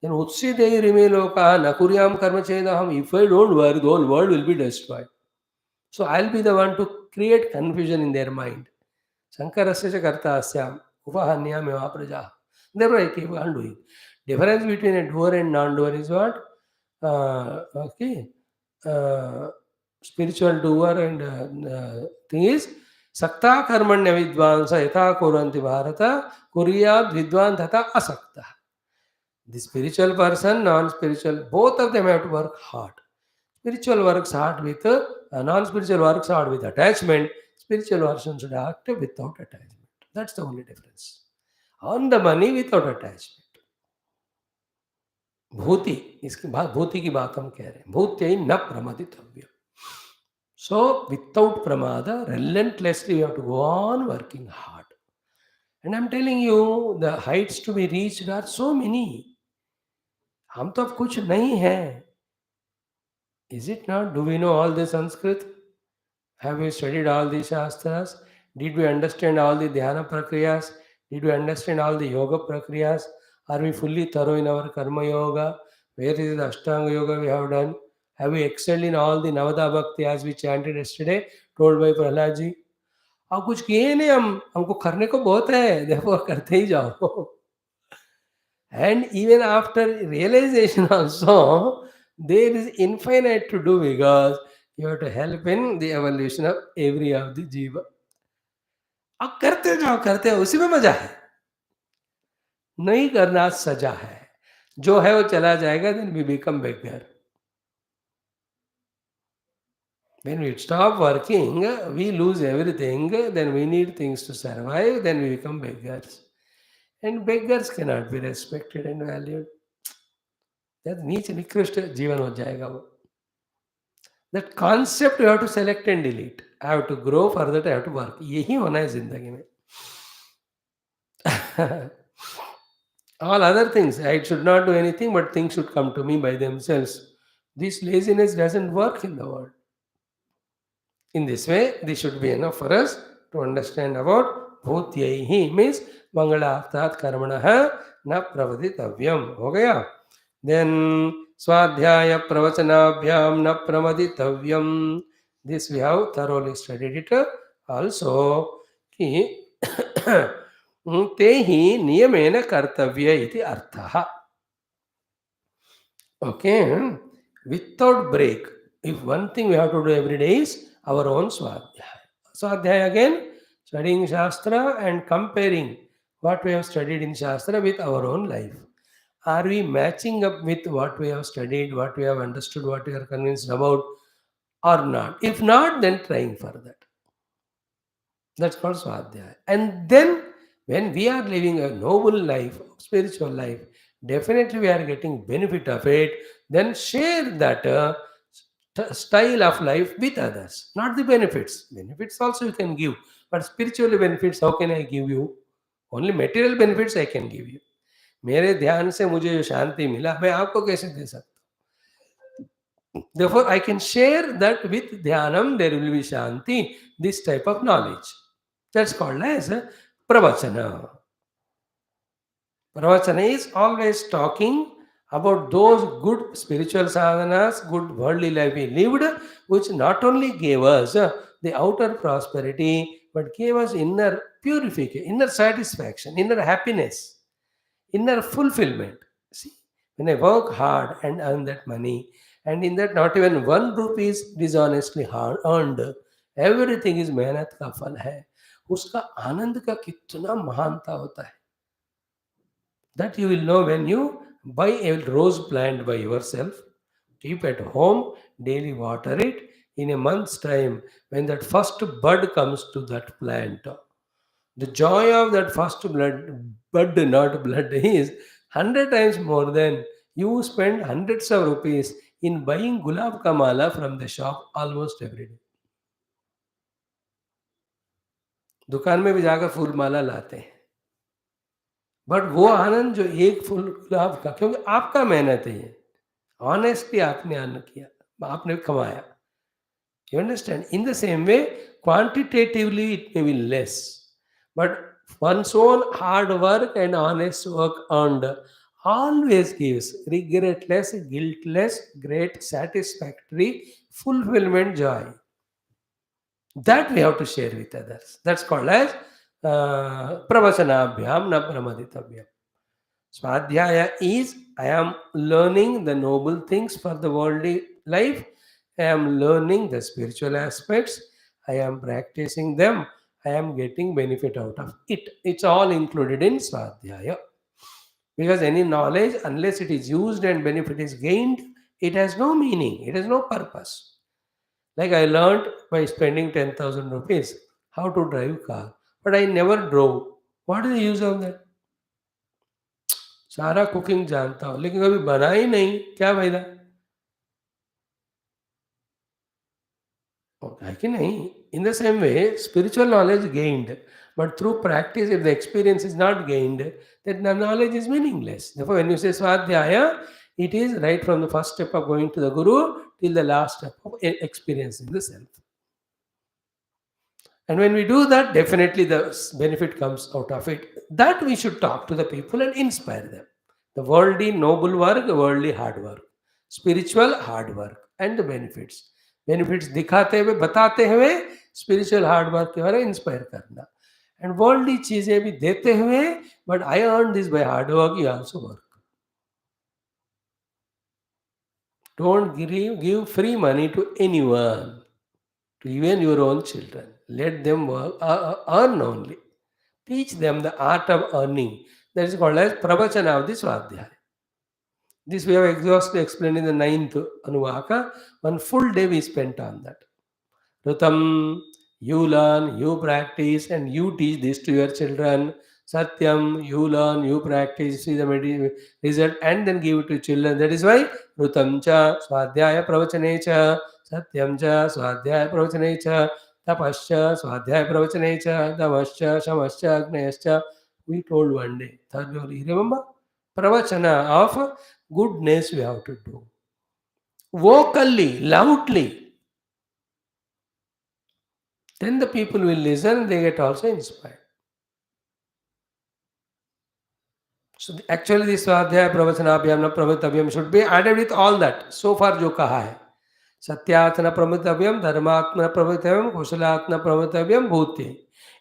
then UTSIDE rime loka na kuryam karma chedaham. If I don't work, the whole world will be destroyed. So I'll be the one to create confusion in their mind. Shankarasya cha karta asyam upahanyam eva praja. Therefore I keep on doing. Difference between a doer and non-doer is what? Okay. Spiritual doer and thing is sakta karmanya vidvansa yatha kuranti bharata kuryad vidvan tata asakta. The spiritual person, non-spiritual, both of them have to work hard. Spiritual works hard with non-spiritual works hard with attachment. Spiritual person should act without attachment. That's the only difference. On the money without attachment. भूति इसकी बात भूति की बात हम कह रहे हैं भूत्यै न प्रमादितव्यम so without pramada relentlessly you have to go on working hard and I'm telling you the heights to be reached are so many हम तो अब कुछ नहीं है is it not do we know all the Sanskrit have we studied all the shastras did we understand all the dhyana prakriyas did we understand all the yoga prakriyas are we fully thorough in our karma yoga Where is the Ashtanga Yoga we have done? Have we excelled in all the Navada Bhakti as we chanted yesterday, told by Prahlad ji? अब कुछ किए नहीं हम, हमको करने को बहुत है, देखो करते ही जाओ. And even after realization also, there is infinite to do because you have to help in the evolution of every of the jiva. अब करते जाओ, करते हो, उसी में मजा है. नहीं करना सजा है. जो है वो चला जाएगा, then we become beggar. When we stop working, we lose everything, then we need things to survive, then we become beggars. And beggars cannot be respected and valued. That नीच निकृष्ट जीवन हो जाएगा वो. That concept you have to select and delete. I have to grow further, I have to work. यही होना है जिंदगी में. All other things, I should not do anything, but things should come to me by themselves. This laziness doesn't work in the world. In this way, this should be enough for us to understand about bhutyaihi means mangalarthat karmanaha na pravaditavyam. हो गया? Then swadhyaya pravachanabhyam na pramaditavyam. This we have thoroughly studied it also. कि ते ही नियमेन कर्तव्य इति अर्थः. Okay, without break. If one thing we have to do every day is our own swadhyaya. Swadhyaya again, studying Shastra and comparing what we have studied in Shastra with our own life. Are we matching up with what we have studied, what we have understood, what we are convinced about, or not? If not, then trying for that. That's called Swadhyaya. And then, when we are living a noble life, spiritual life, definitely we are getting benefit of it. Then share that style of life with others, not the benefits. Benefits also you can give, but spiritual benefits, how can I give you? Only material benefits I can give you. मेरे ध्यान से मुझे जो शांति मिला, मैं आपको कैसे दे सकता हूँ? Therefore, I can share that with dhyanam, there will be shanti, this type of knowledge. That's called as pravachana. Pravachana is always talking about those good spiritual sadhanas, good worldly life we lived, which not only gave us the outer prosperity, but gave us inner purification, inner satisfaction, inner happiness, inner fulfillment. See, when I work hard and earn that money, and in that not even 1 rupee is dishonestly hard earned, everything is मेहनत का फल है. उसका आनंद का कितना महानता होता है. That you will know when you buy a rose plant by yourself, keep at home, daily water it. In a month's time, when that first bud comes to that plant, the joy of that first bud, not blood, is 100 times more than you spend hundreds of rupees in buying gulab ka mala from the shop almost every day. दुकान में भी जाकर फूल माला लाते हैं, but वो आनंद जो एक फूल गुलाब का, क्योंकि आपका मेहनत है ये, ऑनेस्टली आपने अन्न किया, आपने कमाया. You understand? In the same way, quantitatively it may be less, but one's own hard work and honest work earned always gives regretless, guiltless, great, satisfactory, fulfillment joy. That we have to share with others. That's called as pravachanabhyam na pramaditavyam. Swadhyaya is I am learning the noble things for the worldly life. I am learning the spiritual aspects. I am practicing them. I am getting benefit out of it. It's all included in Swadhyaya. Because any knowledge, unless it is used and benefit is gained, it has no meaning, it has no purpose. Like I learned by spending 10,000 rupees how to drive car, but I never drove. What is the use of that? सारा cooking जानता हूँ लेकिन कभी बना ही नहीं, क्या फायदा? है कि नहीं? In the same way, spiritual knowledge gained, but through practice, if the experience is not gained, then the knowledge is meaningless. Therefore, when you say Swadhyaya, it is right from the first step of going to the Guru till the last step of experiencing the self. And when we do that, definitely the benefit comes out of it. That we should talk to the people and inspire them. The worldly noble work, worldly hard work, spiritual hard work and the benefits. Benefits दिखाते हुए बताते हुए spiritual hard work के बारे में inspire करना. And worldly चीजें भी देते हुए, but I earned this by hard work, you also work. Don't give free money to anyone, to even your own children. Let them work, earn only. Teach them the art of earning. That is called as pravachana of the Swadhyaya. This we have exhaustively explained in the 9th Anuvaka. One full day we spent on that. Rutam, you learn, you practice, and you teach this to your children. Satyam, you learn, you practice, see the result, and then give it to children. That is why Rutam cha Swadhyaya Pravachane cha, Satyam cha Swadhyaya Pravachane cha, Tapascha Swadhyaya Pravachane cha, Damascha, Shamascha, Agnayascha. We told one day. Thirdly, remember? Pravachana of goodness we have to do. Vocally, loudly. Then the people will listen and they get also inspired. So actually this Svadhyaya Pravachanabhyam Pramitavhyam should be added with all that. So far जो कहा है. सत्यात्म प्रमितव्यम, धर्मात्म प्रमितव्यम, कुशलात्म प्रमितव्यम, भूते.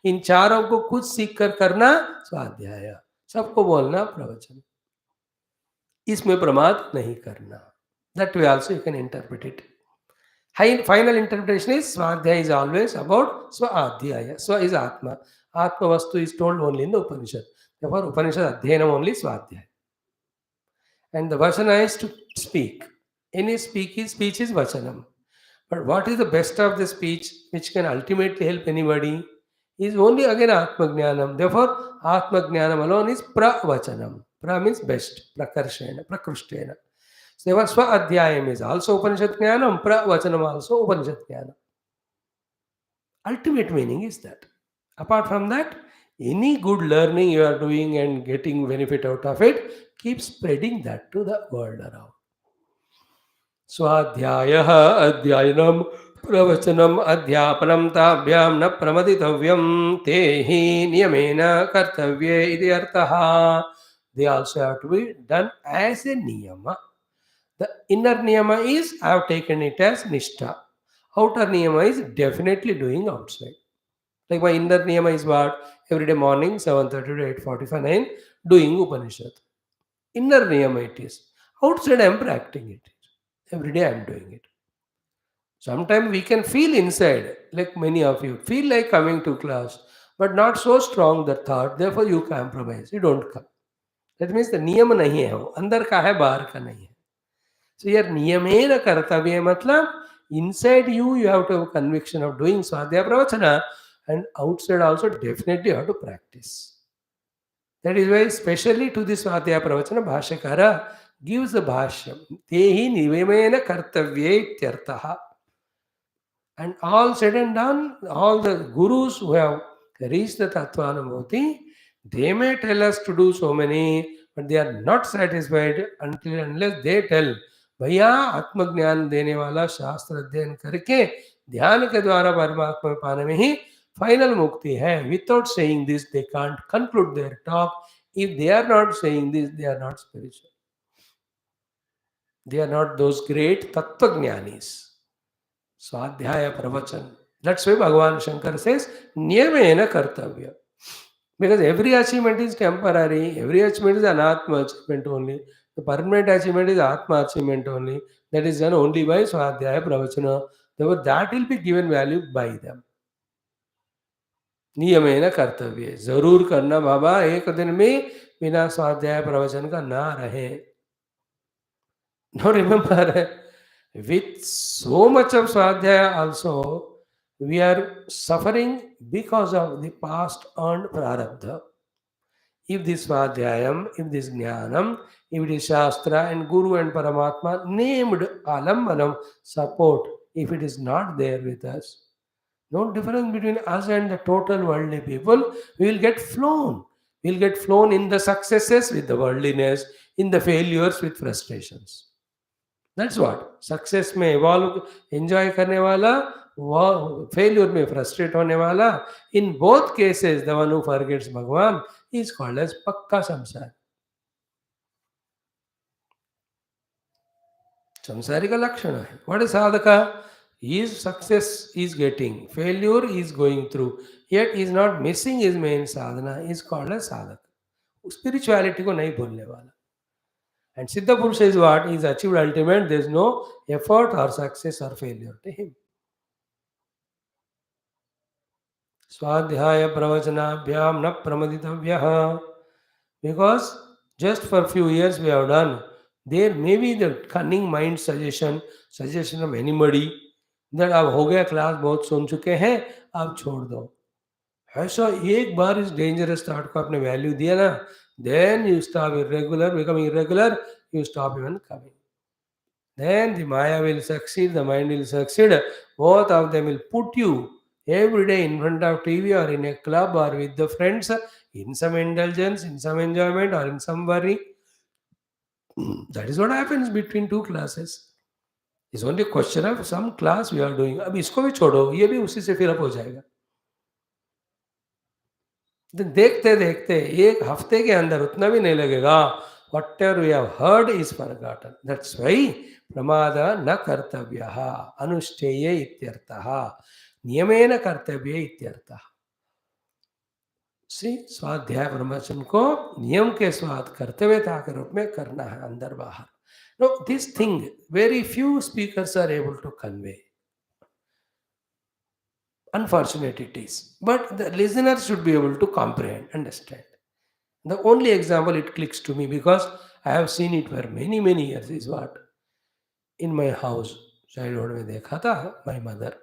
इन चारों को खुद सीख कर करना स्वाध्याय. सबको बोलना प्रवचन. इसमें प्रमाद नहीं करना. That way also you can interpret it. Final interpretation is Swadhyaya is always about Swadhyaya. Swa is Atma. Atma Vastu is told only in the Upanishad. Therefore, Upanishad Adhyanam only Swadhyaya. And the Vachana is to speak. Any speech is Vachanam. But what is the best of the speech which can ultimately help anybody is only again Atma Jnanam. Therefore, Atma Jnanam alone is Pravachanam. Pra means best, Prakarshena, Prakrishtena. So therefore, Swa Adhyayam is also Upanishad Jnanam, Pravachanam also Upanishad Jnanam. Ultimate meaning is that. Apart from that, any good learning you are doing and getting benefit out of it, keep spreading that to the world around. Swadhyayah adhyayanam pravachanam adhyapanam tabhyam na pramaditavyam tehi niyamena kartavye iti artaha. They also have to be done as a niyama. The inner niyama is, I have taken it as nishtha. Outer niyama is definitely doing outside. Like my inner niyama is what? Every day morning, 7:30 to 8:45, doing Upanishad. Inner niyama it is. Outside I am practicing it. Every day I am doing it. Sometimes we can feel inside, like many of you, feel like coming to class, but not so strong the thought, therefore you compromise. You don't come. That means the niyama nahi hai wo. Andar ka hai, bahar ka nahi hai. So your niyamena kartavya matlab, inside you have to have conviction of doing Swadhyaya Pravachana, and outside also definitely you have to practice. That is why especially to this Swadhyaya Pravachana, Bhashyakara gives the Bhashyam. Tehi nivamena kartavye ityartaha. And all said and done, all the gurus who have reached the Tattvanubhuti, they may tell us to do so many, but they are not satisfied until unless they tell, भैया आत्मज्ञान देने वाला शास्त्र अध्ययन करके ध्यान के द्वारा परमात्मा में पाने में ही फाइनल मुक्ति है. Without saying this, they can't conclude their talk. If they are not saying this, they are not spiritual. They are not those great Tattvajnanis. Swadhyaya Pravachan. That's why Bhagavan Shankara says, Niyamena Kartavya. Because every achievement is temporary, every achievement is an Atma achievement only. The permanent achievement is Atma achievement only. That is done only by Swadhyaya Pravachana. Therefore, that will be given value by them. नियमेन कर्तव्य. जरूर करना बाबा, एक दिन में बिना स्वाध्याय प्रवचन का ना रहे. Now remember, with so much of Swadhyaya also, we are suffering because of the past earned prarabdha. If this Swadhyayam, if this Jnanam, if it is Shastra and Guru and Paramatma named Alambanam support, if it is not there with us, no difference between us and the total worldly people, we will get flown. We will get flown in the successes with the worldliness, in the failures with frustrations. That's what. Success में evolve, enjoy करने वाला, failure में frustrate होने वाला. In both cases, the one who forgets Bhagavan is called as Pakka Samsar. Samsarika Lakshana. What is sadhaka? His success is getting, failure is going through, yet he is not missing his main sadhana, is called as sadhaka. Spirituality को नहीं भूलने वाला. And Siddha Purusha is what? He is achieved ultimate, there is no effort or success or failure to him. Swadhyaya pravachanabhyam na pramaditavyah. Because just for few years we have done, there may be the cunning mind suggestion of anybody that अब हो गया class बहुत सुन चुके हैं अब छोड़ दो. ऐसा एक बार इस डेंजरस थॉट को आपने वैल्यू दिया ना, then you stop irregular, becoming irregular, you stop even coming. Then the Maya will succeed, the mind will succeed. Both of them will put you every day in front of TV or in a club or with the friends in some indulgence, in some enjoyment or in some worry. That is what happens between two classes. It's only a question of some class we are doing. अब इसको भी छोड़ो, ये भी उसी से फिर up हो जाएगा. देखते देखते एक हफ्ते के अंदर उतना भी नहीं लगेगा. Whatever we have heard is forgotten. That's why pramada na kartavyaha anushtheye ityartaha नियमेन कर्तव्य इत्यर्थः. सी स्वाध्याय ब्रह्मचर्य को नियम के साथ कर्तव्यता के रूप में करना है अंदर बाहर. No this thing very few speakers are able to convey. Unfortunate it is, but the listener should be able to comprehend, understand. The only example it clicks to me because I have seen it for many years is what in my house childhood में देखा था. My mother,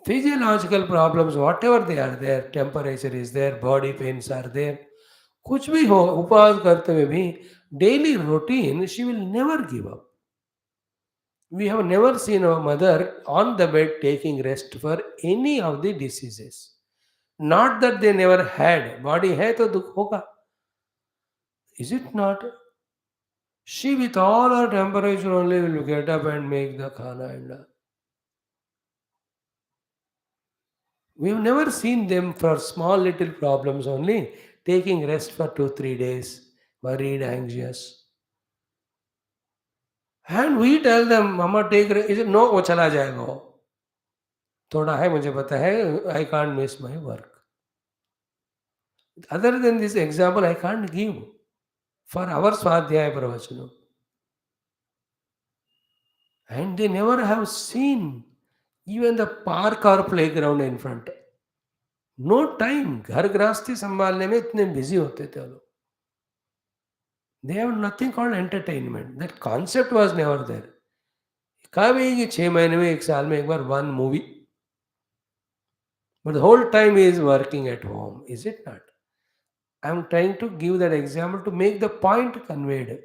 physiological problems whatever they are there, temperature is there, body pains are there, कुछ भी हो उपवास करते हुए भी daily routine she will never give up. We have never seen our mother on the bed taking rest for any of the diseases. Not that they never had. Body hai to dukh hoga. Is it not? She with all her temperature only will get up and make the khana and we have never seen them for small little problems only taking rest for 2-3 days, worried, anxious. And we tell them, Mama, take rest. He said, no, वो चला जाएगा वो. थोड़ा है मुझे पता है, I can't miss my work. Other than this example, I can't give for our Swadhyaya Pravachanam. And they never have seen even the park or playground in front. No time. घर गृहस्थी संभालने में इतने बिजी होते थे लोग. They have nothing called entertainment. That concept was never there. कभी कि 6 महीने में 1 साल में एक बार one movie. But the whole time he is working at home. Is it not? I am trying to give that example to make the point conveyed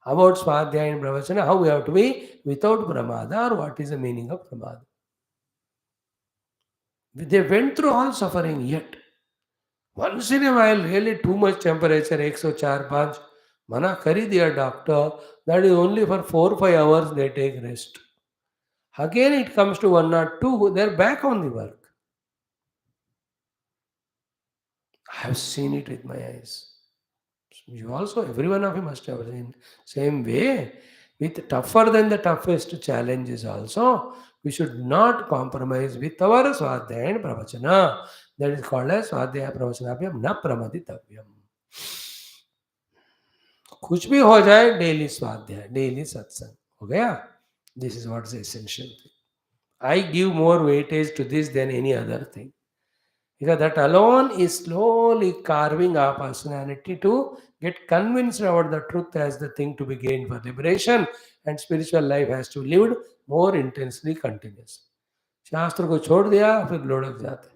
about Swadhyaya and Pravachana, how we have to be without Pramada or what is the meaning of Pramada. They went through all suffering yet. Once in a while, really too much temperature, 104-5, mana kari diya doctor, that is only for 4-5 hours they take rest. Again it comes to 1 or 2, they are back on the work. I have seen it with my eyes. You also, every one of you must have seen. Same way, with tougher than the toughest challenges also, we should not compromise with our Swadhyaya and Pravachana. That is called as Swadhyaya Pravachanabhyam na pramaditavyam. कुछ भी हो जाए daily स्वाध्याय, daily सत्संग हो गया. This is what is essential thing. I give more weightage to this than any other thing. Because that alone is slowly carving our personality to get convinced about the truth as the thing to be gained for liberation, and spiritual life has to be lived more intensely, continuously. शास्त्र को छोड़ दिया फिर लुढ़क जाते.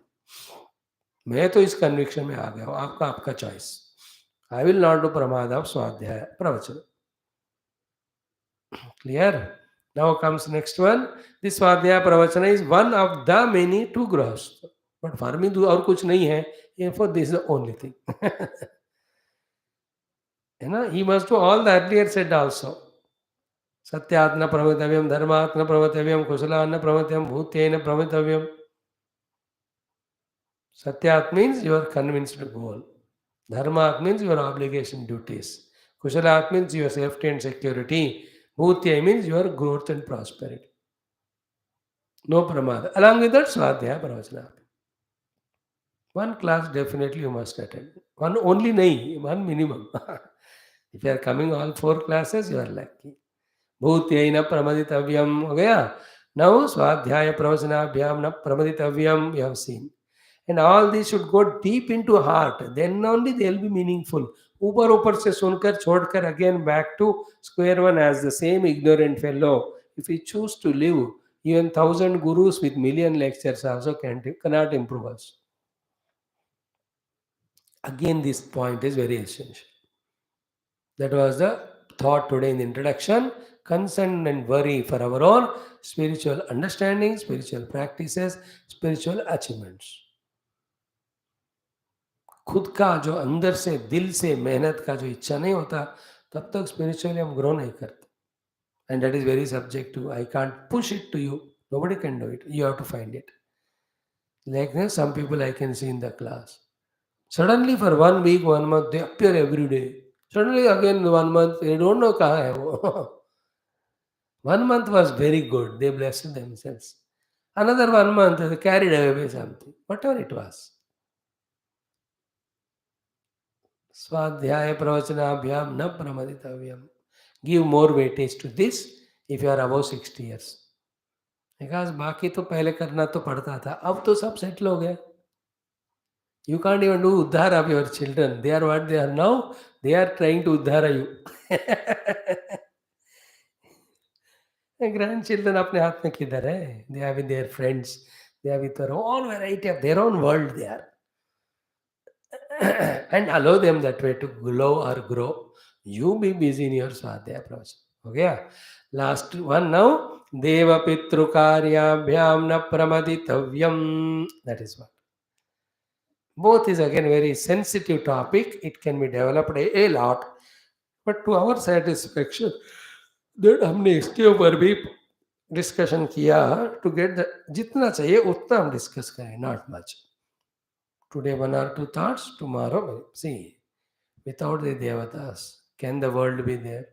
मैं तो इस कन्विक्शन में आ गया हूँ. आपका आपका choice. I will not do pramada of swadhyaya pravachana. Clear? Now comes next one. This swadhyaya pravachana is one of the many to grasp. But for me और कुछ नहीं है. Therefore this is the only thing. You know, he must do all the earlier said also. Satyatna pravatavyam, dharmatna pravatavyam, kusalatna pravatavyam, bhutyena pravatavyam. Satyat means your convinced goal. Dharma means your obligation, duties. Kushalat means your safety and security. Bhutya means your growth and prosperity. No pramada. Along with that, Swadhyaya Pravachana. One class definitely you must attend. One only nahi, one minimum. If you are coming all 4 classes, you are lucky. Bhutyaina pramaditavyam. हो गया. Now Swadhyaya Pravachanabhyam na pramaditavyam we have seen. And all these should go deep into heart. Then only they will be meaningful. ऊपर से सुनकर छोड़कर again back to square one as the same ignorant fellow. If we choose to live, even 1,000 gurus with million lectures also cannot improve us. Again, this point is very essential. That was the thought today in the introduction. Concern and worry for our own spiritual understanding, spiritual practices, spiritual achievements. खुद का जो अंदर से दिल से मेहनत का जो इच्छा नहीं होता तब तक स्पिरिचुअली हम ग्रो नहीं करते. And that is very subjective. I can't push it to you. Nobody can do it. You have to find it. Like some people I can see in the class. Suddenly for 1 week, 1 month, they appear every day. Suddenly again 1 month, they don't know kahan hai wo. 1 month was very good. They blessed themselves. Another 1 month, they carried away something. Whatever it was. Swadhyaya pravachanabhyam na pramaditavyam. Give more weightage to this if you are above 60 years. Because बाकी तो पहले करना तो पड़ता था. अब तो सब सेटल हो गया. You can't even do uddhar of your children. They are what they are now. They are trying to uddhara you. Grandchildren अपने हाथ में किधर है? They are with their friends. They are with their own variety of their own world. They are. And allow them that way to glow or grow. You be busy in your Swadhyaya process. Okay? Last one now. Deva Pitru Karyabhyam na pramaditavyam. That is what. Both is again very sensitive topic. It can be developed a lot. But to our satisfaction, that हमने इसके ऊपर भी discussion किया. To get the जितना चाहिए उतना हम discuss करें. Not much. Today 1 or 2 thoughts, tomorrow, see, without the devatas, can the world be there?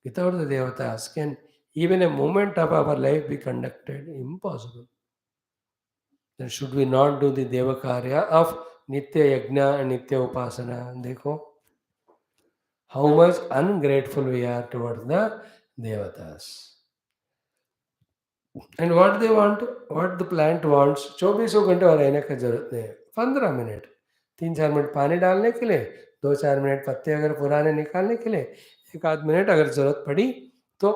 Without the devatas, can even a moment of our life be conducted? Impossible. Then should we not do the devakarya of nitya yajna and nitya upasana? Dekho, how much ungrateful we are towards the devatas. And what they want, what the plant wants, 24 घंटे और रहने का जरूरत नहीं है. 15 minute, 3-4 minute पानी डालने के लिए, 2-4 मिनट पत्ते अगर पुराने निकालने के लिए, 1-आध मिनट अगर जरूरत पड़ी तो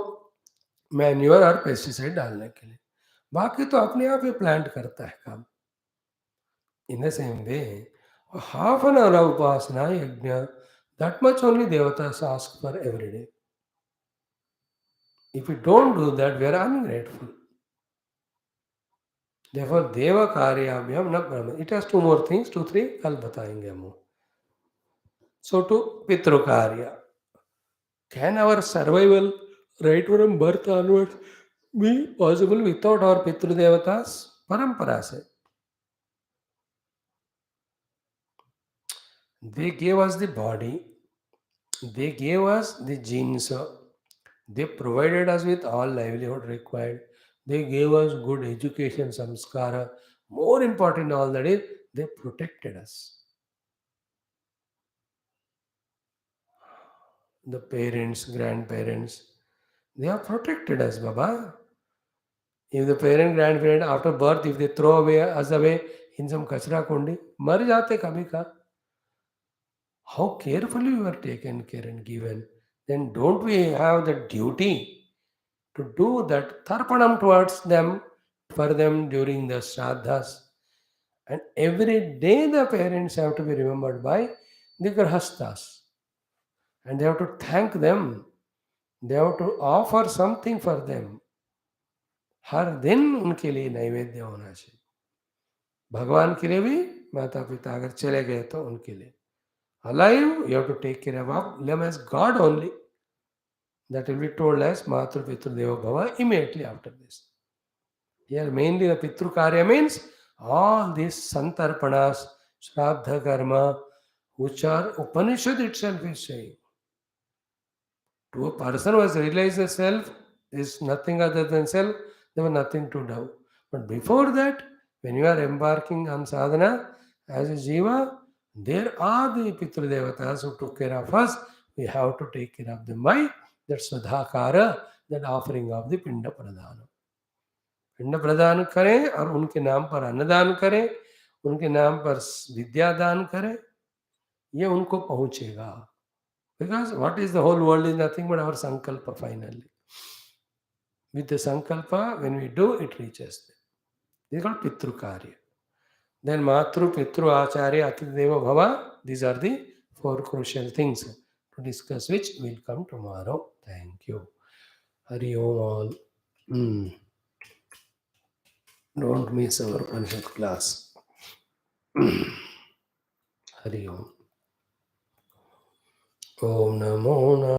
मैन्योर और पेस्टिसाइड डालने के लिए. बाकी तो अपने आप ही प्लांट करता है काम. In the same way, half an hour of upasana yajna, that much only devatas ask for every day. If we don't do that, we are ungrateful. Therefore, Deva Karyabhyam na Brahma. It has 2 more things, 2-3, kal batayenge hum. So to Pitru Karya. Can our survival right from birth onwards be possible without our Pitru Devatas? Parampara se. They gave us the body. They gave us the genes. They provided us with all livelihood required. They gave us good education, samskara. More important all that is, they protected us. The parents, grandparents, they have protected us, Baba. If the parent, grandparent, after birth, if they throw away us away in some kachra kundi, mar jate kabhi ka. How carefully we are taken care and given. Then don't we have the duty to do that tarpanam towards them, for them during the shraddhas? And every day the parents have to be remembered by the grahasthas. And they have to thank them. They have to offer something for them. हर दिन उनके लिए नैवेद्य होना चाहिए. भगवान के लिए भी, माता पिता अगर चले गए तो उनके लिए. Alive, you have to take care of them as God only. That will be told as Matru Pitru Deva Bhava immediately after this. Here mainly the Pitru Karya means all these Santarpanas, Shraddha Karma, which are Upanishad itself is saying. To a person who has realized the self is nothing other than self, there was nothing to do. But before that, when you are embarking on sadhana as a jiva, there are the Pitru Devatas who took care of us. We have to take care of them by that SADHAKARA, that offering of the Pinda Pradhana. पिंड प्रदान करें और उनके नाम पर अन्नदान करें, उनके नाम पर विद्या दान करें, ये उनको पहुंचेगा. Because what is the whole world is nothing but our sankalpa finally. With the sankalpa, when we do, it reaches them. This is called Pitru Karya. Then Matru, Pitru, Acharya, Atideva Bhava. These are the 4 crucial things to discuss, which will come tomorrow. Thank you. Hari Om all. Don't miss our Upanishad class. Hari Om. Om Namo